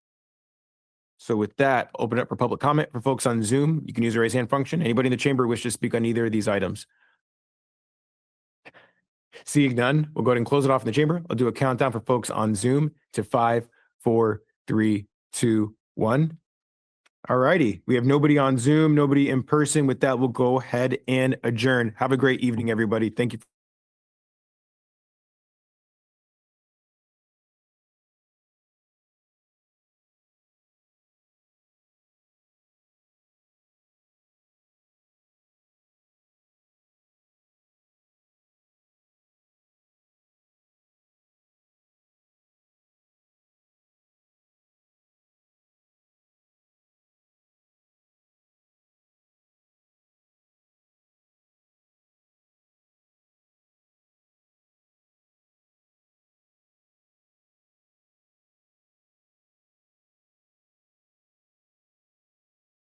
So with that, open up for public comment for folks on Zoom. You can use the raise hand function. Anybody in the chamber wish to speak on either of these items? Seeing none, we'll go ahead and close it off in the chamber. I'll do a countdown for folks on Zoom to 5, 4, 3, 2, 1. All righty. We have nobody on Zoom, nobody in person. With that, we'll go ahead and adjourn. Have a great evening, everybody. Thank you.